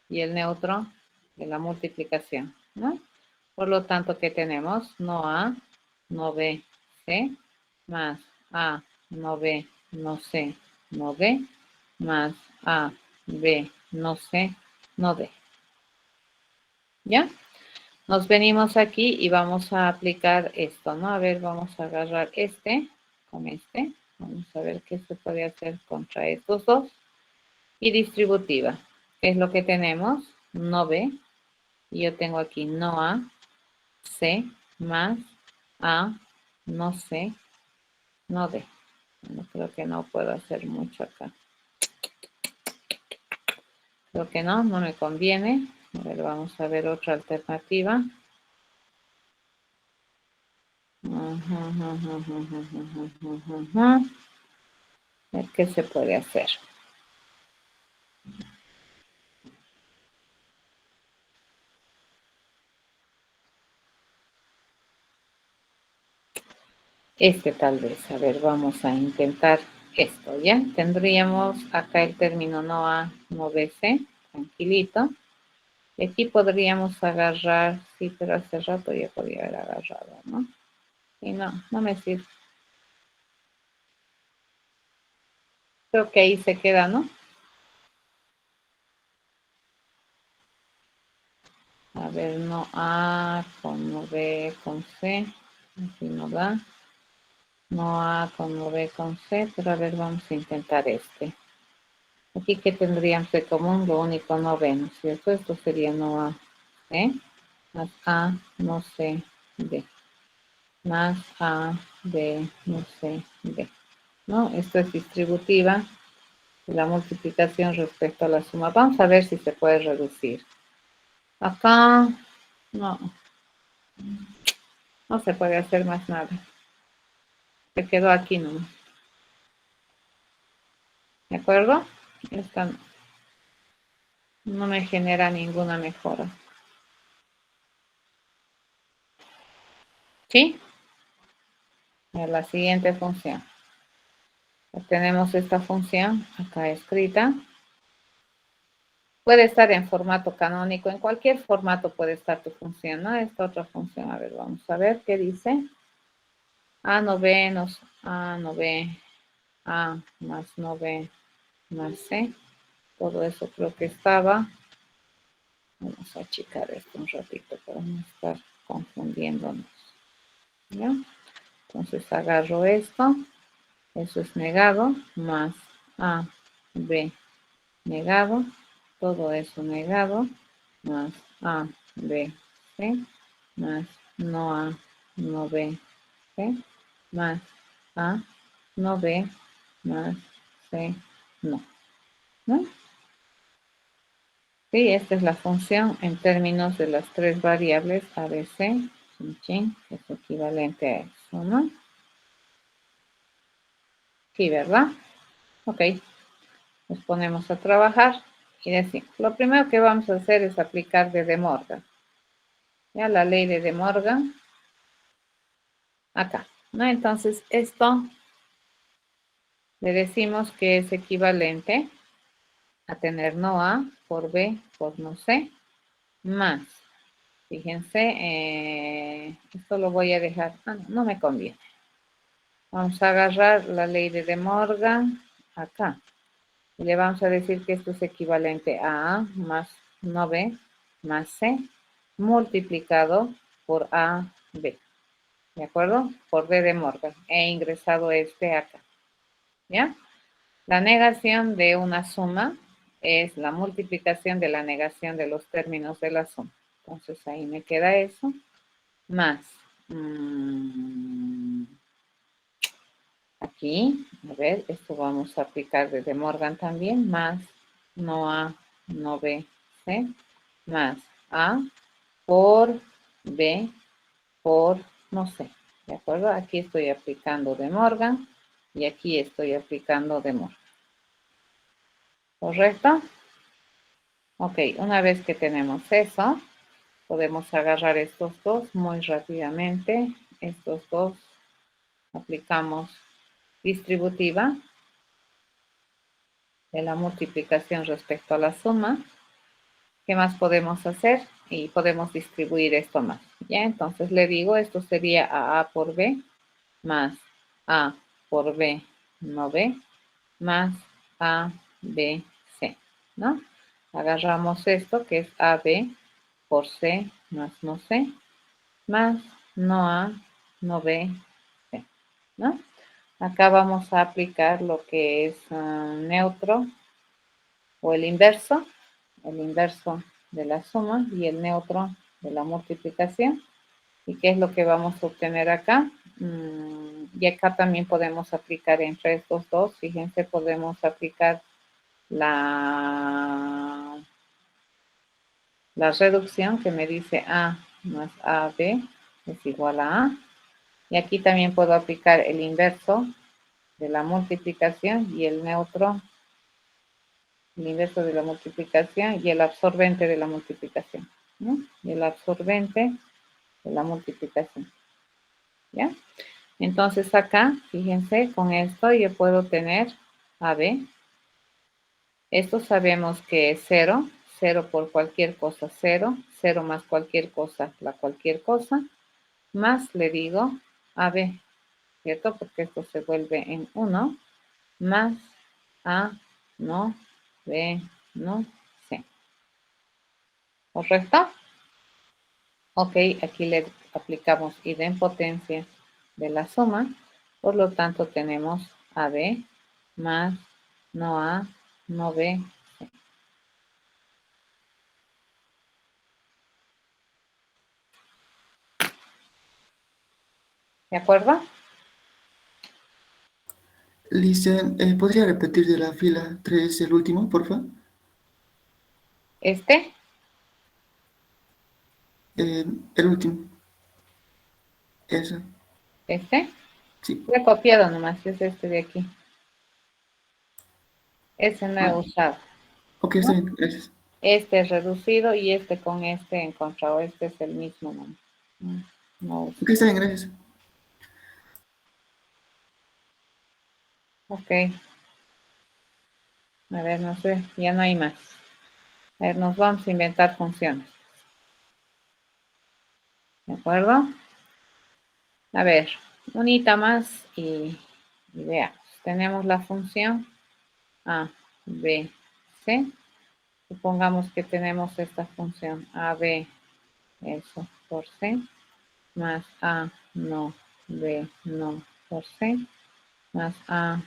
y el neutro de la multiplicación, ¿no? Por lo tanto, ¿qué tenemos? No A, no B, C, más A, no B, no C, no D, más A, B, no C, no D. ¿Ya? Nos venimos aquí y vamos a aplicar esto, ¿no? A ver, vamos a agarrar este con este. Vamos a ver qué se puede hacer contra estos dos. Y distributiva. ¿Qué es lo que tenemos? No B. Y yo tengo aquí no A, C, más A, no C, no D. Bueno, creo que no puedo hacer mucho acá. Creo que no, no me conviene. A ver, vamos a ver otra alternativa. A ver qué se puede hacer. Este tal vez. A ver, vamos a intentar esto, ¿ya? Tendríamos acá el término no A, no B, C. Tranquilito. Y aquí podríamos agarrar, sí, pero hace rato ya podía haber agarrado, ¿no? Y no, no me sirve. Creo que ahí se queda, ¿no? A ver, no A con no B con C. Aquí no da. No A con no B con C, pero a ver, vamos a intentar este. Aquí que tendríamos de común, lo único no B, ¿no es cierto? Esto sería no A, C, más A, no C, D. Más A, B, no C, D. ¿No? Esto es distributiva. La multiplicación respecto a la suma. Vamos a ver si se puede reducir. Acá no, no se puede hacer más nada. Se quedó aquí nomás. ¿De acuerdo? Esta no me genera ninguna mejora. ¿Sí? A la siguiente función. Tenemos esta función acá escrita. Puede estar en formato canónico, en cualquier formato puede estar tu función, ¿no? Esta otra función, a ver, vamos a ver qué dice. A no B, A no B, A más no B más C. Todo eso creo que estaba. Vamos a achicar esto un ratito para no estar confundiéndonos. ¿Ya? Entonces agarro esto. Eso es negado, más A, B, negado. Todo eso negado, más A, B, C, más no A, no B, C, más A, no B, más C, no. ¿No? Sí, esta es la función en términos de las tres variables ABC, que es equivalente a eso, ¿no? Sí, ¿verdad? Ok, nos ponemos a trabajar y decimos, lo primero que vamos a hacer es aplicar de Morgan. Ya la ley de Morgan, acá, ¿no? Entonces, esto le decimos que es equivalente a tener no A por B por no C, más. Fíjense, esto lo voy a dejar, no me conviene. Vamos a agarrar la ley de De Morgan acá. Y le vamos a decir que esto es equivalente a A más no B más C multiplicado por AB. ¿De acuerdo? Por B de Morgan. He ingresado este acá. ¿Ya? La negación de una suma es la multiplicación de la negación de los términos de la suma. Entonces ahí me queda eso. Más. Aquí, a ver, esto vamos a aplicar de De Morgan también. Más no A, no B, C. Más A por B por no sé. ¿De acuerdo? Aquí estoy aplicando De Morgan y aquí estoy aplicando De Morgan. ¿Correcto? Ok, una vez que tenemos eso, podemos agarrar estos dos muy rápidamente. Estos dos aplicamos distributiva de la multiplicación respecto a la suma. ¿Qué más podemos hacer? Y podemos distribuir esto más. Ya, entonces le digo, esto sería A por B más A por B no B más A, B, C, ¿no? Agarramos esto que es AB por C más no C, más no A, no B, C, ¿no? Acá vamos a aplicar lo que es neutro o el inverso de la suma y el neutro de la multiplicación. ¿Y qué es lo que vamos a obtener acá? Y acá también podemos aplicar entre estos dos. Fíjense, podemos aplicar la reducción que me dice A más AB es igual a A. Y aquí también puedo aplicar el inverso de la multiplicación y el neutro, el inverso de la multiplicación y el absorbente de la multiplicación, ¿no? Y el absorbente de la multiplicación, ¿ya? Entonces acá, fíjense, con esto yo puedo tener AB. Esto sabemos que es 0, 0 por cualquier cosa, 0, 0 más cualquier cosa, la cualquier cosa, más le digo AB, ¿cierto? Porque esto se vuelve en 1, más A, no, B, no, C. ¿Correcto? Ok, aquí le aplicamos idempotencia de la suma, por lo tanto tenemos AB más no A, no B, C. ¿De acuerdo? Listen, ¿podría repetir de la fila 3 el último, por favor? Este, El último. Eso. este, Sí. lo he copiado nomás, es este de aquí. Ese no he Ah, usado, ok, ¿no? está bien, gracias. Este es reducido y este con este encontrado. Este es el mismo nomás. No uso. Ok, está bien, gracias. Ok. A ver, no sé, ya no hay más. A ver, nos vamos a inventar funciones. ¿De acuerdo? A ver, unita más y veamos. Tenemos la función A, B, C. Supongamos que tenemos esta función A, B, eso, por C, más A, no, B, no, por C, más A,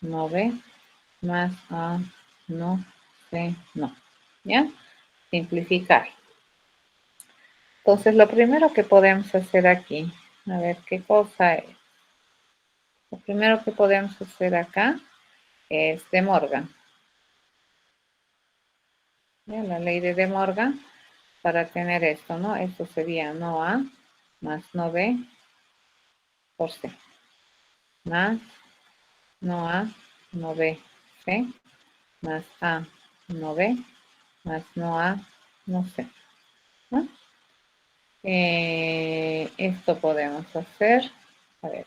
no B, más A, no, C, no. ¿Ya? Simplificar. Entonces, lo primero que podemos hacer aquí, a ver qué cosa es. Lo primero que podemos hacer acá es De Morgan. ¿Ya? La ley de Morgan para tener esto, ¿no? Esto sería no A más no B por C. Más no A, no B, C. Más A, no B, más no A, no C, ¿no? Esto podemos hacer, a ver,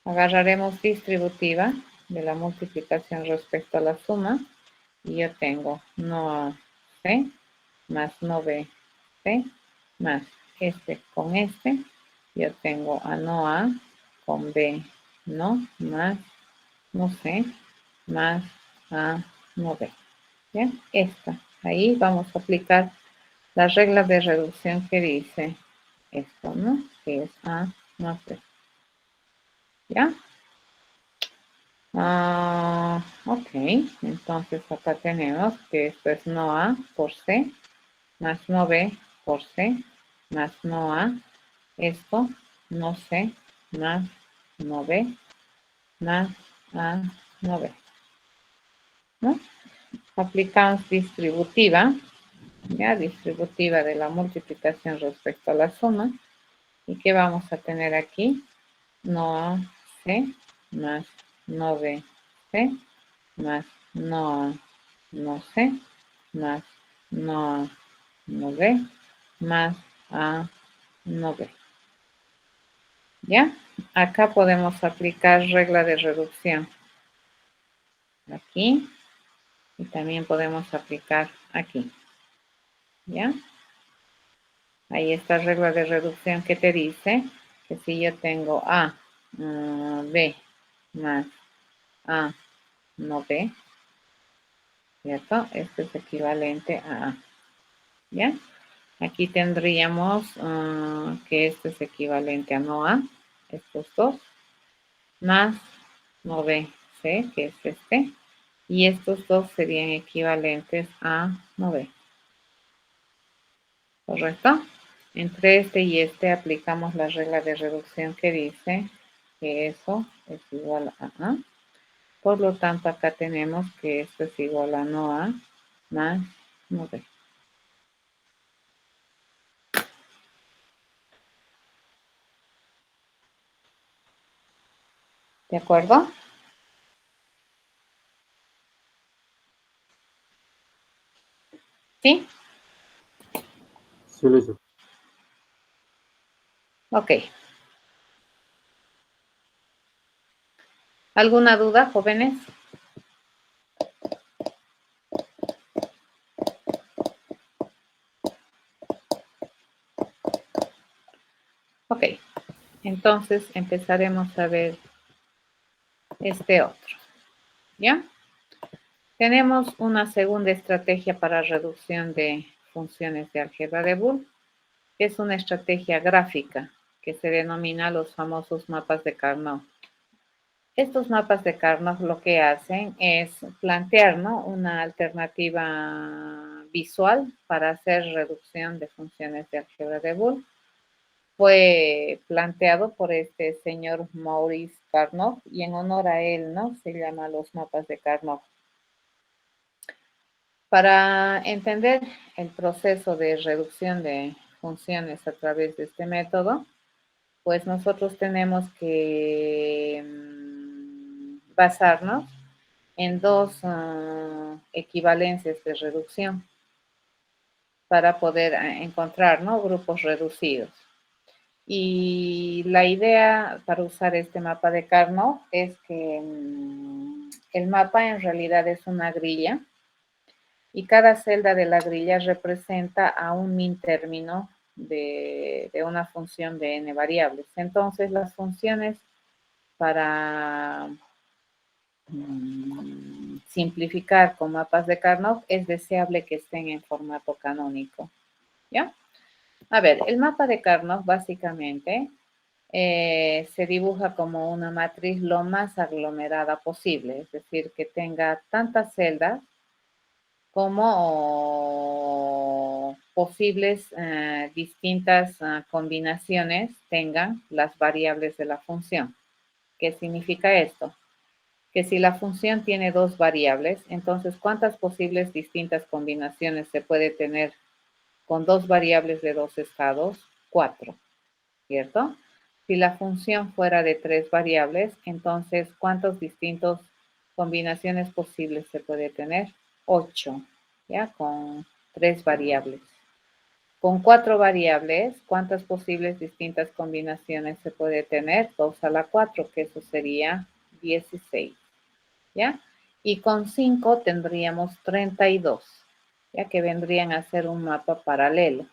agarraremos distributiva de la multiplicación respecto a la suma y yo tengo no A, C, más no B, C, más este con este, yo tengo a no A con B ¿no? Más, no sé, más A, no B. Bien, esta. Ahí vamos a aplicar la regla de reducción que dice esto, ¿no? Que es A más B. ¿Ya? Ok, entonces acá tenemos que esto es no A por C, más no B por C, más no A, esto, no C, más no B, más A, no B, ¿no? Aplicamos distributiva, ya, distributiva de la multiplicación respecto a la suma, ¿y qué vamos a tener aquí? No A, C, más no B, C, más no A, no C, más no A, no B, más A, no B. ¿Ya? Acá podemos aplicar regla de reducción. Aquí. Y también podemos aplicar aquí. ¿Ya? Ahí está regla de reducción que te dice que si yo tengo A, B, más A, no B, ¿cierto? Esto es equivalente a A. ¿Ya? Aquí tendríamos que esto es equivalente a no A, estos dos, más no B, C, que es este, y estos dos serían equivalentes a no B. ¿Correcto? Entre este y este aplicamos la regla de reducción que dice que eso es igual a A. Por lo tanto, acá tenemos que esto es igual a no A más no B. ¿De acuerdo? ¿Sí? Sí, listo. Ok. ¿Alguna duda, jóvenes? Ok. Entonces empezaremos a ver este otro. ¿Ya? Tenemos una segunda estrategia para reducción de funciones de álgebra de Boole, que es una estrategia gráfica que se denomina los famosos mapas de Carnot. Estos mapas de Carnot lo que hacen es plantear, ¿no?, una alternativa visual para hacer reducción de funciones de álgebra de Boole. Fue planteado por este señor Maurice Carnot y en honor a él, ¿no?, se llama los mapas de Carnot. Para entender el proceso de reducción de funciones a través de este método, pues nosotros tenemos que basarnos en dos equivalencias de reducción para poder encontrar, ¿no?, grupos reducidos. Y la idea para usar este mapa de Carnot es que el mapa en realidad es una grilla y cada celda de la grilla representa a un min término de una función de n variables. Entonces, las funciones para simplificar con mapas de Carnot es deseable que estén en formato canónico. ¿Ya? A ver, el mapa de Carnot básicamente se dibuja como una matriz lo más aglomerada posible, es decir, que tenga tantas celdas como posibles distintas combinaciones tengan las variables de la función. ¿Qué significa esto? Que si la función tiene dos variables, entonces ¿cuántas posibles distintas combinaciones se puede tener con dos variables de dos estados? 4, ¿cierto? Si la función fuera de 3 variables, entonces ¿cuántas distintas combinaciones posibles se puede tener? 8, ¿ya? Con 3 variables. Con 4 variables, ¿cuántas posibles distintas combinaciones se puede tener? 2 a la 4, que eso sería 16, ¿ya? Y con 5 tendríamos 32, ya que vendrían a ser un mapa paralelo,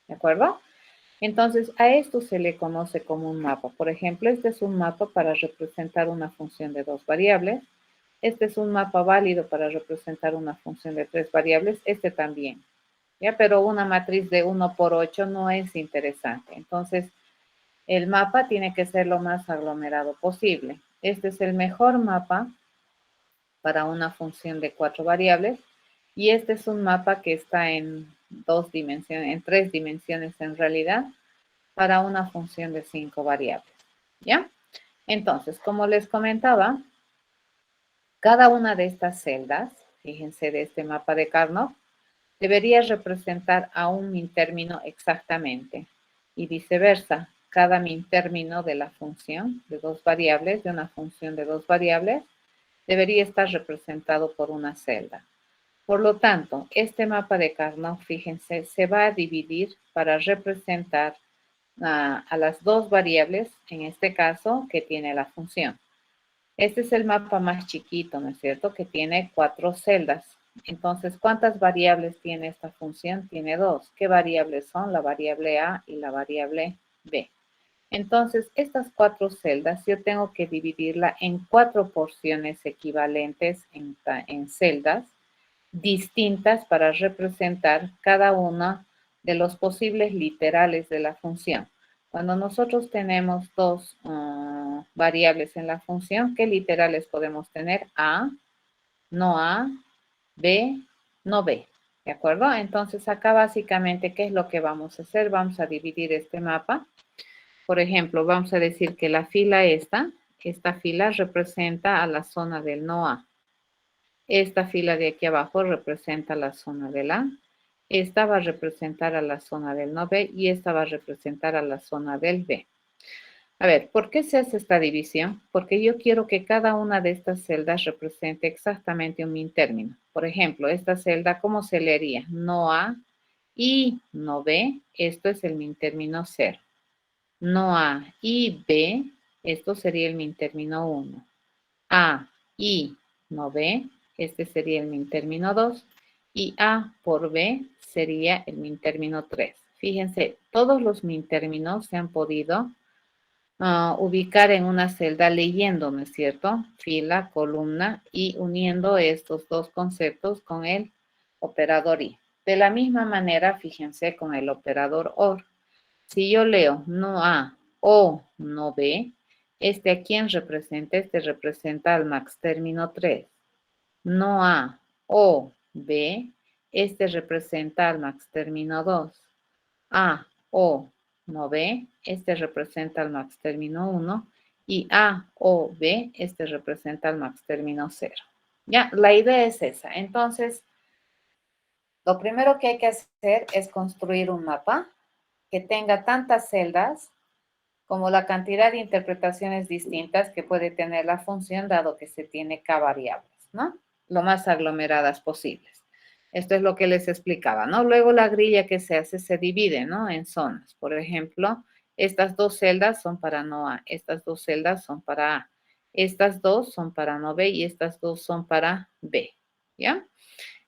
¿de acuerdo? Entonces, a esto se le conoce como un mapa. Por ejemplo, este es un mapa para representar una función de 2 variables. Este es un mapa válido para representar una función de 3 variables. Este también. ¿Ya? Pero una matriz de 1 por 8 no es interesante. Entonces, el mapa tiene que ser lo más aglomerado posible. Este es el mejor mapa para una función de 4 variables. Y este es un mapa que está en 2 dimensiones, en 3 dimensiones en realidad, para una función de 5 variables. ¿Ya? Entonces, como les comentaba, cada una de estas celdas, fíjense de este mapa de Carnot, debería representar a un mintérmino exactamente. Y viceversa, cada mintérmino de la función de 2 variables, de una función de 2 variables, debería estar representado por una celda. Por lo tanto, este mapa de Carnot, fíjense, se va a dividir para representar a las 2 variables, en este caso, que tiene la función. Este es el mapa más chiquito, ¿no es cierto? Que tiene 4 celdas. Entonces, ¿cuántas variables tiene esta función? Tiene 2. ¿Qué variables son? La variable A y la variable B. Entonces, estas 4 celdas yo tengo que dividirla en 4 porciones equivalentes en celdas distintas para representar cada una de los posibles literales de la función. Cuando nosotros tenemos 2 variables en la función, ¿qué literales podemos tener? A, B, no B. ¿De acuerdo? Entonces, acá básicamente, ¿qué es lo que vamos a hacer? Vamos a dividir este mapa. Por ejemplo, vamos a decir que la fila esta fila representa a la zona del no A. Esta fila de aquí abajo representa la zona del A. Esta va a representar a la zona del no B y esta va a representar a la zona del B. A ver, ¿por qué se hace esta división? Porque yo quiero que cada una de estas celdas represente exactamente un mintérmino. Por ejemplo, esta celda, ¿cómo se leería? No A y no B, esto es el mintérmino 0. No A y B, esto sería el mintérmino 1. A y no B, este sería el mintérmino 2. Y A por B sería el mintérmino 3. Fíjense, todos los mintérminos se han podido ubicar en una celda leyendo, ¿no es cierto? Fila, columna y uniendo estos dos conceptos con el operador I. De la misma manera, fíjense con el operador OR. Si yo leo no A o no B, ¿a quién representa? Este representa al max término 3. No A o B, este representa al max término 2. A o no B, este representa al max término 1. Y A o B, este representa al max término 0. Ya, la idea es esa. Entonces, lo primero que hay que hacer es construir un mapa que tenga tantas celdas como la cantidad de interpretaciones distintas que puede tener la función dado que se tiene K variables, ¿no? Lo más aglomeradas posibles. Esto es lo que les explicaba, ¿no? Luego la grilla que se hace se divide, ¿no? En zonas. Por ejemplo, estas 2 celdas son para no A, estas 2 celdas son para A, estas 2 son para no B y estas 2 son para B, ¿ya?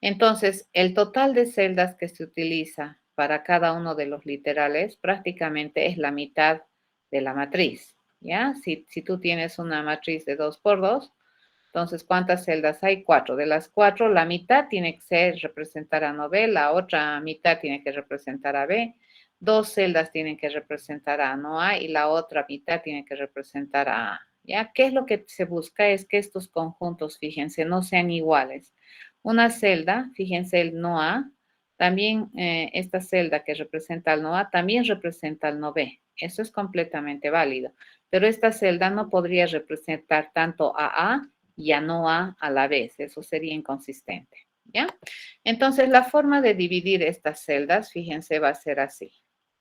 Entonces, el total de celdas que se utiliza para cada uno de los literales prácticamente es la mitad de la matriz, ¿ya? Si tú tienes una matriz de 2 por 2, entonces, ¿cuántas celdas hay? 4. De las 4, la mitad tiene que representar a no B, la otra mitad tiene que representar a B, 2 celdas tienen que representar a no A y la otra mitad tiene que representar a A, ¿ya? ¿Qué es lo que se busca? Es que estos conjuntos, fíjense, no sean iguales. Una celda, fíjense el no A, también esta celda que representa al no A, también representa al no B. Eso es completamente válido. Pero esta celda no podría representar tanto a A y a no A a la vez. Eso sería inconsistente, ¿ya? Entonces, la forma de dividir estas celdas, fíjense, va a ser así,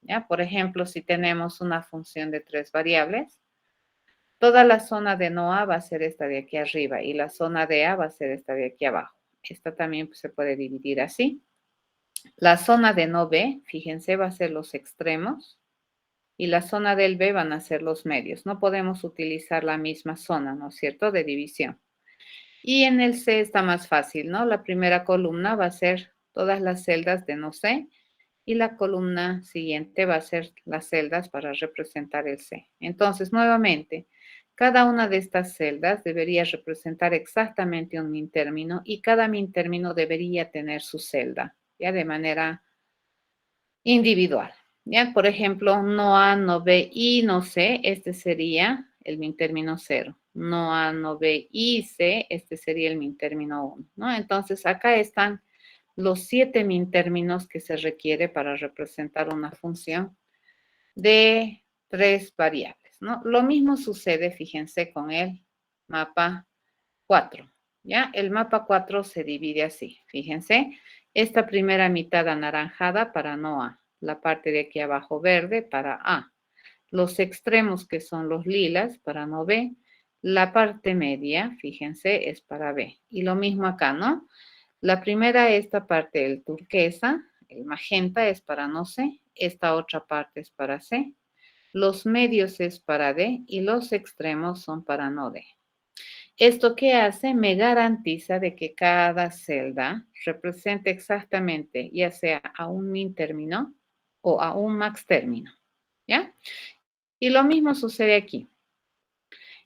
¿ya? Por ejemplo, si tenemos una función de 3 variables, toda la zona de no A va a ser esta de aquí arriba y la zona de A va a ser esta de aquí abajo. Esta también se puede dividir así. La zona de no B, fíjense, va a ser los extremos y la zona del B van a ser los medios. No podemos utilizar la misma zona, ¿no es cierto?, de división. Y en el C está más fácil, ¿no? La primera columna va a ser todas las celdas de no C Y la columna siguiente va a ser las celdas para representar el C. Entonces, nuevamente, cada una de estas celdas debería representar exactamente un min-término y cada min-término debería tener su celda, ya de manera individual. Ya, por ejemplo, no A, no B y no C, este sería el min-término 0. No A, no B y C, este sería el min-término 1, ¿no? Entonces, acá están los 7 min-términos que se requiere para representar una función de 3 variables, ¿no? Lo mismo sucede, fíjense, con el mapa 4, ¿ya? El mapa 4 se divide así, fíjense, esta primera mitad anaranjada para no A, la parte de aquí abajo verde para A, los extremos que son los lilas para no B, la parte media, fíjense, es para B. Y lo mismo acá, ¿no? La primera, esta parte, el turquesa, el magenta es para no C, esta otra parte es para C, los medios es para D y los extremos son para no D. ¿Esto qué hace? Me garantiza de que cada celda represente exactamente, ya sea a un min término o a un max término, ¿ya? Y lo mismo sucede aquí.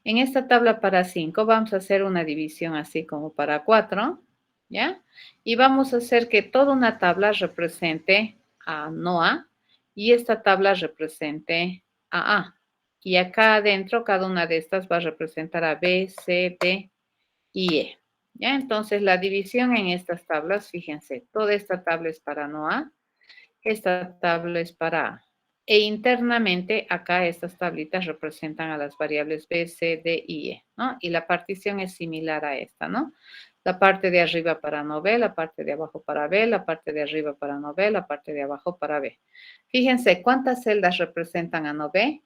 En esta tabla para 5 vamos a hacer una división así como para 4, ¿ya? Y vamos a hacer que toda una tabla represente a no A y esta tabla represente a A. Y acá adentro cada una de estas va a representar a B, C, D y E. ¿Ya? Entonces la división en estas tablas, fíjense, toda esta tabla es para no A, esta tabla es para A. E internamente acá estas tablitas representan a las variables B, C, D y E, ¿no? Y la partición es similar a esta, ¿no? La parte de arriba para no B, la parte de abajo para B, la parte de arriba para no B, la parte de abajo para B. Fíjense, ¿cuántas celdas representan a no B?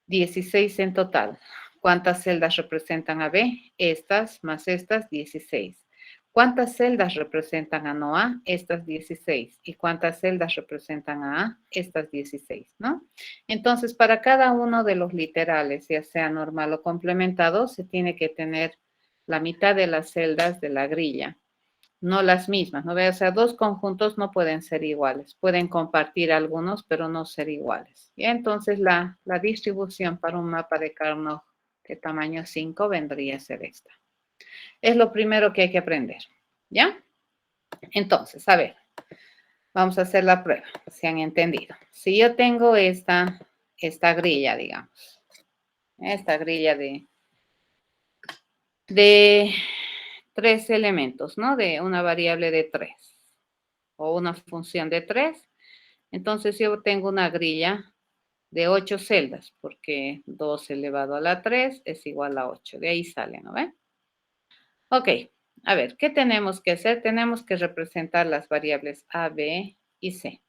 16 en total. ¿Cuántas celdas representan a B? Estas más estas, 16. ¿Cuántas celdas representan a no A? Estas 16. ¿Y cuántas celdas representan a A? Estas 16, ¿no? Entonces, para cada uno de los literales, ya sea normal o complementado, se tiene que tener la mitad de las celdas de la grilla, no las mismas, ¿no? O sea, dos conjuntos no pueden ser iguales. Pueden compartir algunos, pero no ser iguales. Y entonces la distribución para un mapa de Carnot de tamaño 5 vendría a ser esta. Es lo primero que hay que aprender, ¿ya? Entonces, a ver, vamos a hacer la prueba, si han entendido. Si yo tengo esta grilla, digamos, esta grilla de 3 elementos, ¿no? De una variable de 3 o una función de 3. Entonces yo tengo una grilla de 8 celdas, porque 2 elevado a la 3 es igual a 8. De ahí sale, ¿no ven? Ok, a ver, ¿qué tenemos que hacer? Tenemos que representar las variables A, B y C.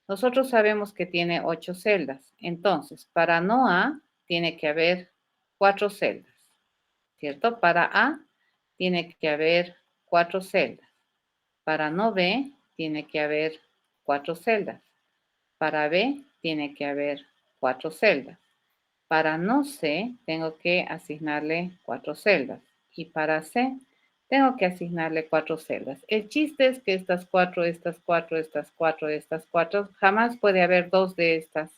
Nosotros sabemos que tiene 8 celdas. Entonces, para no A, tiene que haber 4 celdas, ¿cierto? Para A, tiene que haber 4 celdas. Para no B, tiene que haber 4 celdas. Para B, tiene que haber 4 celdas. Para no C, tengo que asignarle 4 celdas. Y para C, tengo que asignarle 4 celdas. El chiste es que estas 4, estas 4, estas 4, estas 4, jamás puede haber 2 de estas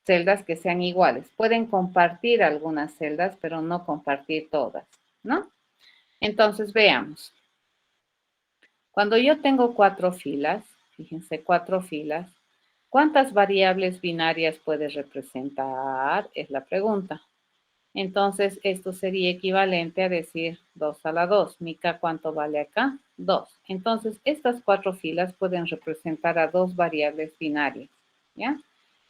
celdas que sean iguales. Pueden compartir algunas celdas, pero no compartir todas, ¿no? Entonces, veamos. Cuando yo tengo 4 filas, fíjense, 4 filas, ¿cuántas variables binarias puede representar? Es la pregunta. Entonces, esto sería equivalente a decir 2 a la 2. Mica, ¿cuánto vale acá? 2. Entonces, estas 4 filas pueden representar a 2 variables binarias, ¿ya?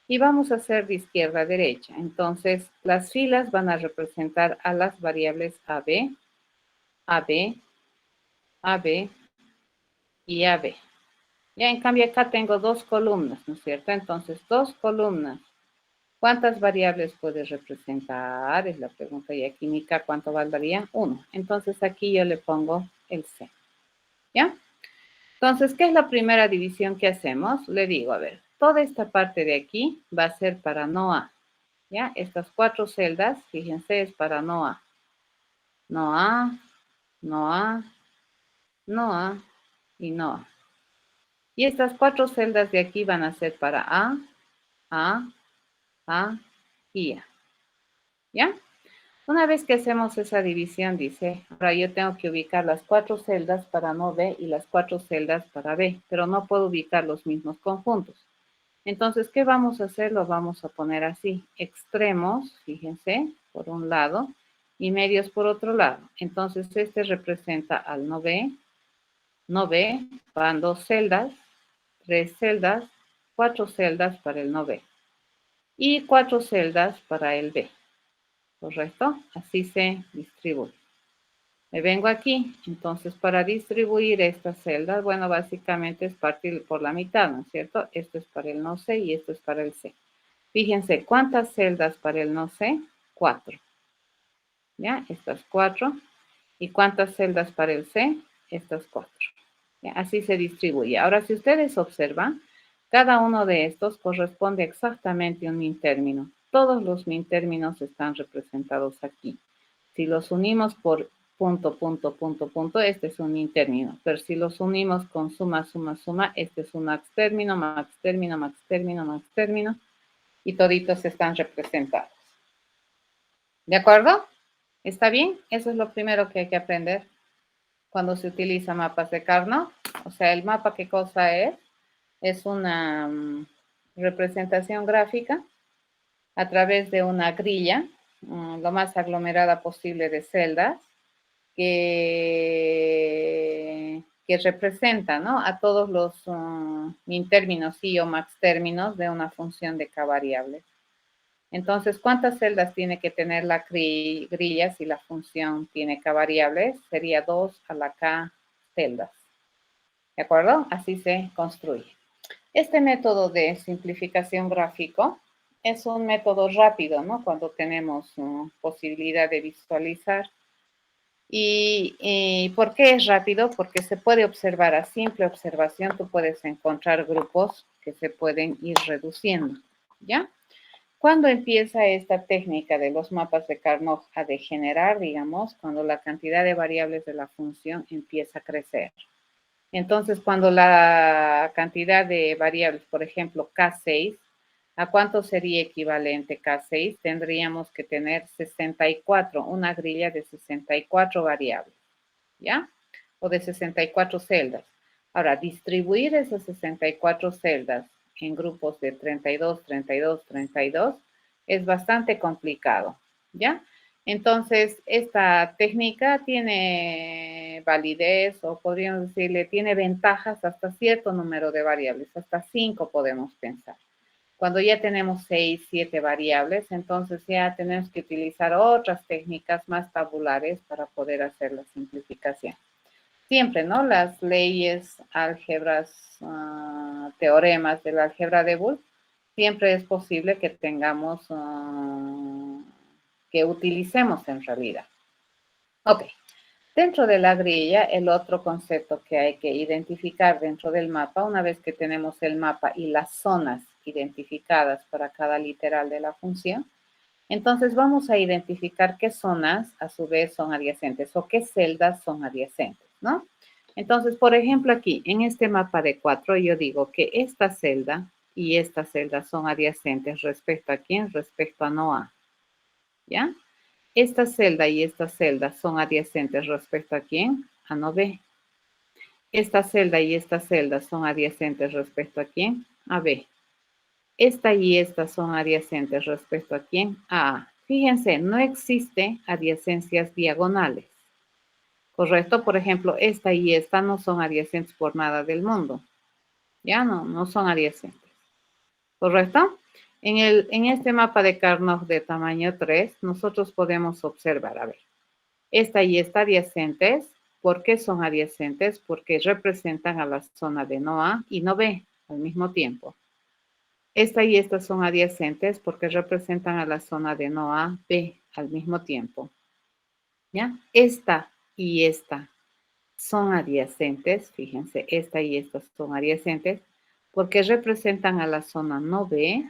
Y vamos a hacer de izquierda a derecha. Entonces, las filas van a representar a las variables AB, AB, AB y AB. Ya en cambio acá tengo 2 columnas, ¿no es cierto? Entonces, 2 columnas. ¿Cuántas variables puede representar? Es la pregunta. Y aquí, Mica, ¿cuánto valdría? 1. Entonces, aquí yo le pongo el C. ¿Ya? Entonces, ¿qué es la primera división que hacemos? Le digo, a ver, toda esta parte de aquí va a ser para no A. ¿Ya? Estas 4 celdas, fíjense, es para no A. No A, no A, no A y no A. Y estas 4 celdas de aquí van a ser para A y A. ¿Ya? Una vez que hacemos esa división, dice, ahora yo tengo que ubicar las 4 celdas para no B y las 4 celdas para B, pero no puedo ubicar los mismos conjuntos. Entonces, ¿qué vamos a hacer? Lo vamos a poner así. Extremos, fíjense, por un lado, y medios por otro lado. Entonces, este representa al no B, van 2 celdas, 3 celdas, 4 celdas para el no B y 4 celdas para el B. ¿Correcto? Así se distribuye. Me vengo aquí, entonces para distribuir estas celdas, bueno, básicamente es partir por la mitad, ¿no es cierto? Esto es para el no C y esto es para el C. Fíjense, ¿cuántas celdas para el no C? 4. ¿Ya? Estas 4. ¿Y cuántas celdas para el C? Estas 4. ¿Ya? Así se distribuye. Ahora, si ustedes observan, cada uno de estos corresponde exactamente a un mintérmino. Todos los mintérminos están representados aquí. Si los unimos por punto, punto, punto, punto, este es un mintérmino. Pero si los unimos con suma, suma, suma, este es un max término, max término, max término, max término. Y toditos están representados. ¿De acuerdo? ¿Está bien? Eso es lo primero que hay que aprender cuando se utiliza mapas de Carnot. O sea, el mapa, ¿qué cosa es? Es una representación gráfica a través de una grilla, lo más aglomerada posible de celdas, que representa, ¿no?, a todos los min-términos y o max términos de una función de k variables. Entonces, ¿cuántas celdas tiene que tener la grilla si la función tiene k variables? Sería 2 a la k celdas. ¿De acuerdo? Así se construye. Este método de simplificación gráfico es un método rápido, ¿no? Cuando tenemos posibilidad de visualizar. ¿Y por qué es rápido? Porque se puede observar a simple observación, tú puedes encontrar grupos que se pueden ir reduciendo, ¿ya? ¿Cuándo empieza esta técnica de los mapas de Carnot a degenerar, digamos? Cuando la cantidad de variables de la función empieza a crecer. Entonces, cuando la cantidad de variables, por ejemplo, K6, ¿a cuánto sería equivalente K6? Tendríamos que tener 64, una grilla de 64 variables, ¿ya? O de 64 celdas. Ahora, distribuir esas 64 celdas en grupos de 32, 32, 32 es bastante complicado, ¿ya? Entonces, esta técnica tiene validez, o podríamos decirle, tiene ventajas hasta cierto número de variables, hasta 5 podemos pensar. Cuando ya tenemos 6, 7 variables, entonces ya tenemos que utilizar otras técnicas más tabulares para poder hacer la simplificación. Siempre, ¿no? Las leyes, álgebras, teoremas de la álgebra de Boole, siempre es posible que tengamos, que utilicemos en realidad. Ok. Dentro de la grilla, el otro concepto que hay que identificar dentro del mapa, una vez que tenemos el mapa y las zonas identificadas para cada literal de la función, entonces vamos a identificar qué zonas a su vez son adyacentes o qué celdas son adyacentes, ¿no? Entonces, por ejemplo, aquí en este mapa de 4 yo digo que esta celda y esta celda son adyacentes respecto a quién, respecto a no A, ¿ya? Esta celda y esta celda son adyacentes respecto a quién, a no B. Esta celda y esta celda son adyacentes respecto a quién, a B. Esta y esta son adyacentes respecto a quién, a A. Fíjense, no existe adyacencias diagonales. ¿Correcto? Por ejemplo, esta y esta no son adyacentes por nada del mundo. Ya no son adyacentes. ¿Correcto? En este mapa de Carnot de tamaño 3, nosotros podemos observar, a ver, esta y esta adyacentes. ¿Por qué son adyacentes? Porque representan a la zona de no A y no B al mismo tiempo. Esta y esta son adyacentes porque representan a la zona de no A, B al mismo tiempo. ¿Ya? Esta y esta son adyacentes, fíjense, esta y esta son adyacentes porque representan a la zona no B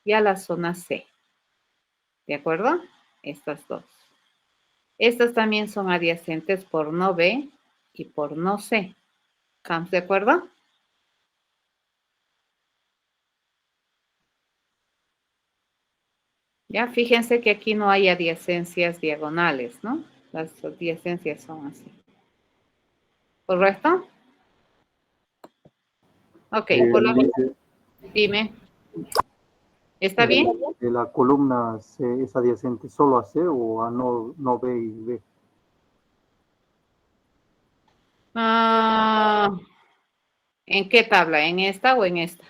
y a la zona C. ¿De acuerdo? Estas dos. Estas también son adyacentes por no B y por no C. ¿Estamos de acuerdo? Ya, fíjense que aquí no hay adyacencias diagonales, ¿no? Las adyacencias son así. ¿Correcto? Ok, por lo dice, dime. ¿Está bien? de la columna C es adyacente solo a C o a no B y B. Ah, ¿en qué tabla? ¿En esta o en esta?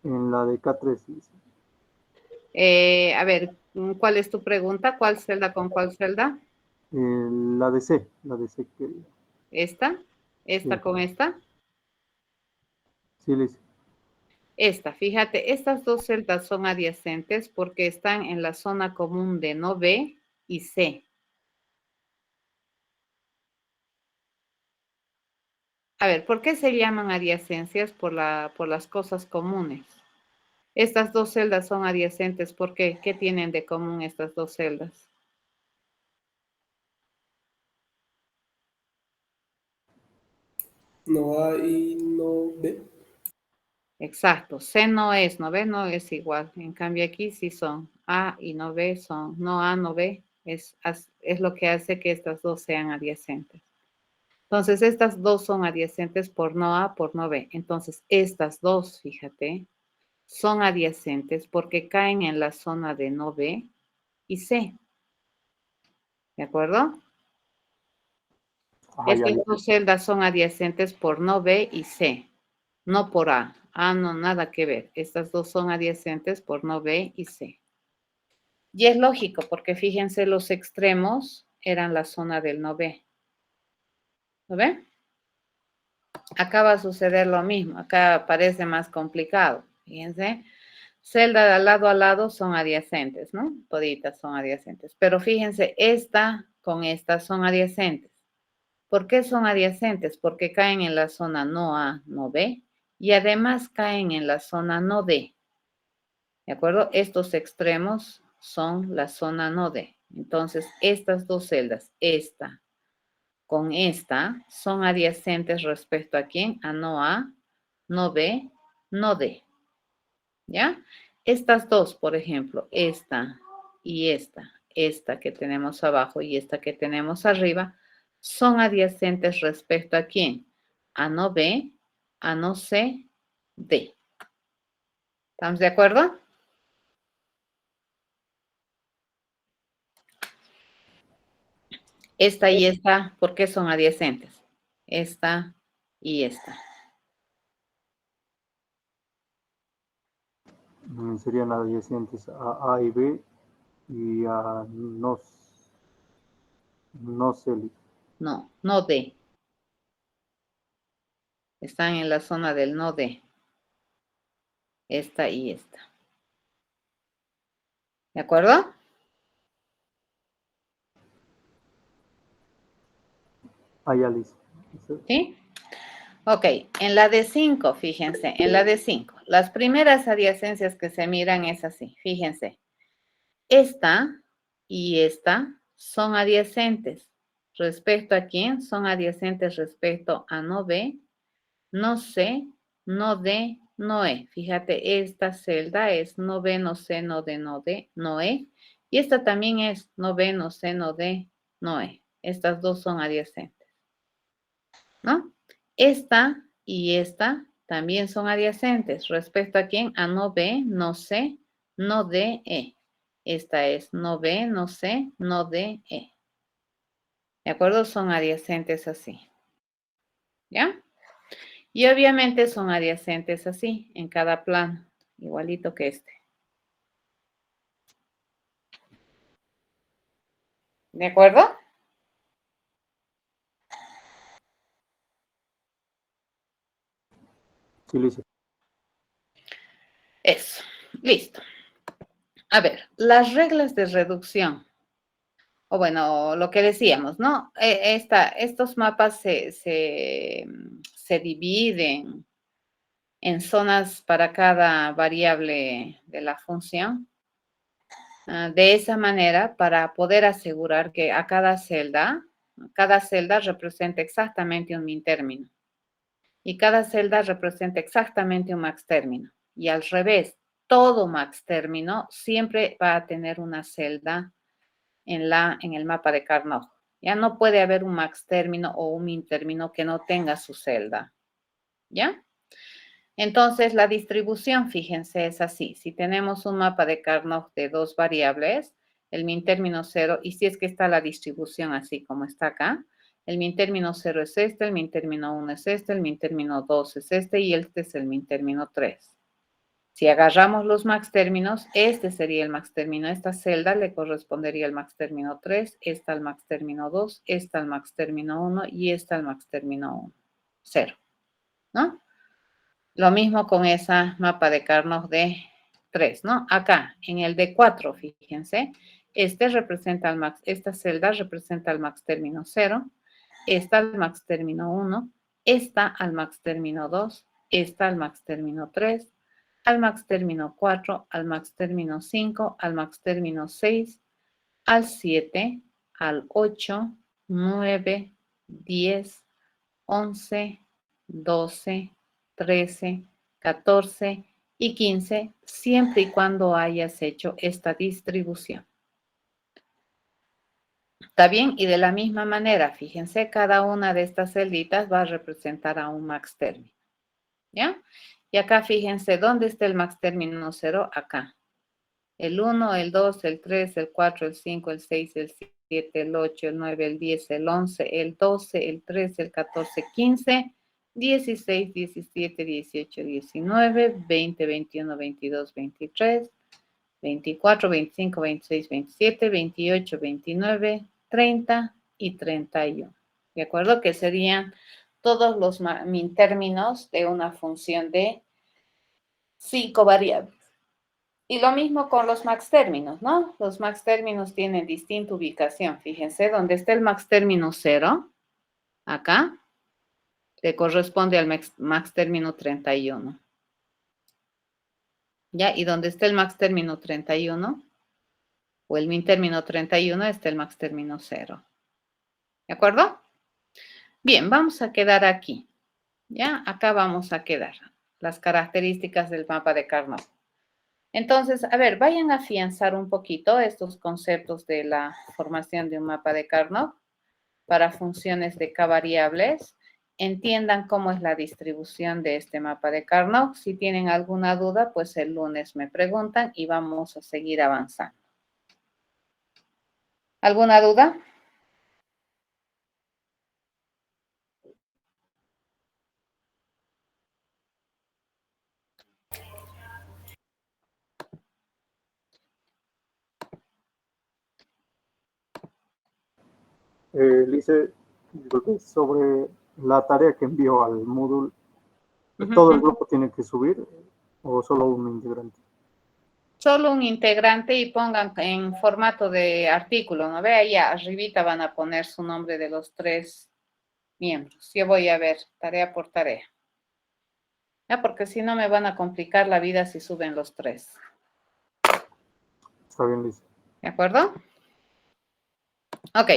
En la de K3 dice. A ver, ¿cuál es tu pregunta? ¿Cuál celda con cuál celda? La de C, que ¿Esta? ¿Esta sí, con esta? sí, Liz. Esta, fíjate, estas dos celdas son adyacentes porque están en la zona común de no B y C. A ver, ¿por qué se llaman adyacencias? Por las cosas comunes. Estas dos celdas son adyacentes, ¿por qué? ¿Qué tienen de común estas dos celdas? No A y no B. Exacto, C no es, no B no es igual. En cambio aquí sí son A y no B son, no A, no B, es lo que hace que estas dos sean adyacentes. Entonces, estas dos son adyacentes por no A, por no B. Entonces, estas dos, fíjate, son adyacentes porque caen en la zona de no B y C. ¿De acuerdo? Ajá, ya, Estas Liz. dos celdas son adyacentes por no B y C, no por A. A no, nada que ver. Estas dos son adyacentes por no B y C. Y es lógico, porque fíjense, los extremos eran la zona del no B. ¿Lo ven? Acá va a suceder lo mismo. Acá parece más complicado. Fíjense. Celda de lado a lado son adyacentes, ¿no? Toditas son adyacentes. Pero fíjense, esta con esta son adyacentes. ¿Por qué son adyacentes? Porque caen en la zona no A, no B. Y además caen en la zona no D. ¿De acuerdo? Estos extremos son la zona no D. Entonces, estas dos celdas, esta con esta, son adyacentes respecto a quién? A no A, no B, no D. ¿Ya? Estas dos, por ejemplo, esta y esta que tenemos abajo y esta que tenemos arriba, son adyacentes respecto a quién? A no B, a no C, D. ¿Estamos de acuerdo? Esta y esta, ¿por qué son adyacentes? Esta y esta. Serían adyacentes a y B y a no sé, Liz. No, no D. Están en la zona del no D. Esta y esta. ¿De acuerdo? Ah, ya, Liz. ¿Sí? Ok, en la de 5, fíjense, en la de 5, las primeras adyacencias que se miran es así, fíjense. Esta y esta son adyacentes. ¿Respecto a quién? Son adyacentes respecto a no B, no C, no D, no E. Fíjate, esta celda es no B, no C, no D, no D, no E. Y esta también es no B, no C, no D, no E. Estas dos son adyacentes, ¿no? Esta y esta también son adyacentes. ¿Respecto a quién? A no B, no C, no D, E. Esta es no B, no C, no D, E. ¿De acuerdo? Son adyacentes así. ¿Ya? Y obviamente son adyacentes así, en cada plano, igualito que este. ¿De acuerdo? Sí, Liz. Eso. Listo. A ver, las reglas de reducción. O bueno, lo que decíamos, ¿no? Estos mapas se dividen en zonas para cada variable de la función. De esa manera, para poder asegurar que a cada celda representa exactamente un min término. Y cada celda representa exactamente un max término. Y al revés, todo max término siempre va a tener una celda en el mapa de Carnot. Ya no puede haber un max término o un min término que no tenga su celda. ¿Ya? Entonces, la distribución, fíjense, es así. Si tenemos un mapa de Carnot de dos variables, el min término 0, y si es que está la distribución así como está acá, el min término 0 es este, el min término 1 es este, el min término 2 es este, y este es el min término 3. Si agarramos los max términos, este sería el max término. Esta celda le correspondería al max término 3, esta al max término 2, esta al max término 1 y esta al max término 0. ¿No? Lo mismo con esa mapa de Carnot de 3, ¿no? Acá, en el de 4, fíjense, representa al max, esta celda representa al max término 0, esta al max término 1, esta al max término 2, esta al max término 3, al max término 4, al max término 5, al max término 6, al 7, al 8, 9, 10, 11, 12, 13, 14 y 15, siempre y cuando hayas hecho esta distribución. ¿Está bien? Y de la misma manera, fíjense, cada una de estas celditas va a representar a un max término. ¿Ya? Y acá fíjense, ¿dónde está el max término 0? Acá. El 1, el 2, el 3, el 4, el 5, el 6, el 7, el 8, el 9, el 10, el 11, el 12, el 13, el 14, 15, 16, 17, 18, 19, 20, 21, 22, 23, 24, 25, 26, 27, 28, 29, 30 y 31. ¿De acuerdo? Que serían todos los min términos de una función de 5 variables. Y lo mismo con los max términos, ¿no? Los max términos tienen distinta ubicación. Fíjense, donde está el max término 0, acá, le corresponde al max término 31. ¿Ya? Y donde está el max término 31, o el min término 31, está el max término 0. ¿De acuerdo? Bien, vamos a quedar aquí. ¿Ya? Acá vamos a quedar. Las características del mapa de Carnot. Entonces, a ver, vayan a afianzar un poquito estos conceptos de la formación de un mapa de Carnot para funciones de K variables. Entiendan cómo es la distribución de este mapa de Carnot. Si tienen alguna duda, pues el lunes me preguntan y vamos a seguir avanzando. ¿Alguna duda? Lice, disculpe, sobre la tarea que envió al módulo, ¿todo el grupo tiene que subir o solo un integrante? Solo un integrante y pongan en formato de artículo, ¿no ve? Ahí arribita van a poner su nombre de los 3 miembros. Yo voy a ver tarea por tarea. Ya, porque si no me van a complicar la vida si suben los 3. Está bien, Lice. ¿De acuerdo? Ok.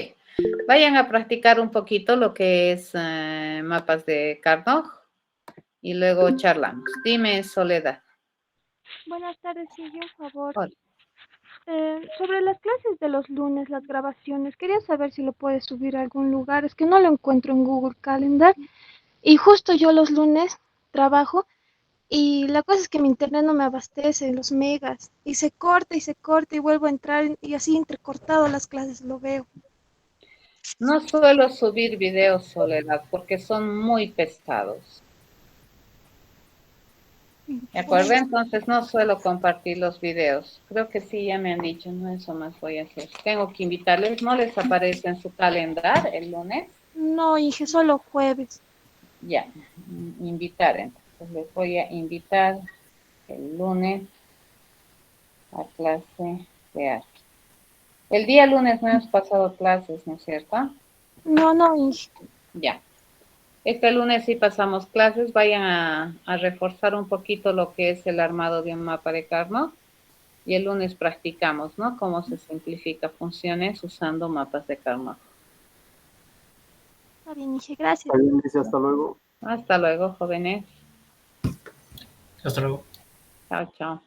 Vayan a practicar un poquito lo que es mapas de Carnot y luego charlamos. Dime, Soledad. Buenas tardes, sí, yo, por favor. Hola. Sobre las clases de los lunes, las grabaciones, quería saber si lo puedes subir a algún lugar. Es que no lo encuentro en Google Calendar. Y justo yo los lunes trabajo y la cosa es que mi internet no me abastece los megas. Y se corta y vuelvo a entrar y así entrecortado las clases lo veo. No suelo subir videos, Soledad, porque son muy pesados. ¿De acuerdo? Entonces no suelo compartir los videos. Creo que sí, ya me han dicho, no, eso más voy a hacer. Tengo que invitarles, ¿no les aparece en su calendario el lunes? No, hija, solo jueves. Ya, invitar. Entonces les voy a invitar el lunes a clase de arte. El día lunes no hemos pasado clases, ¿no es cierto? No, hija. Ya. Este lunes sí pasamos clases, vayan a reforzar un poquito lo que es el armado de un mapa de Carnot y el lunes practicamos, ¿no? Cómo se simplifica funciones usando mapas de Carnot. Está bien, hija, gracias. Está bien, Lice, hasta luego. Hasta luego, jóvenes. Hasta luego. Chao, chao.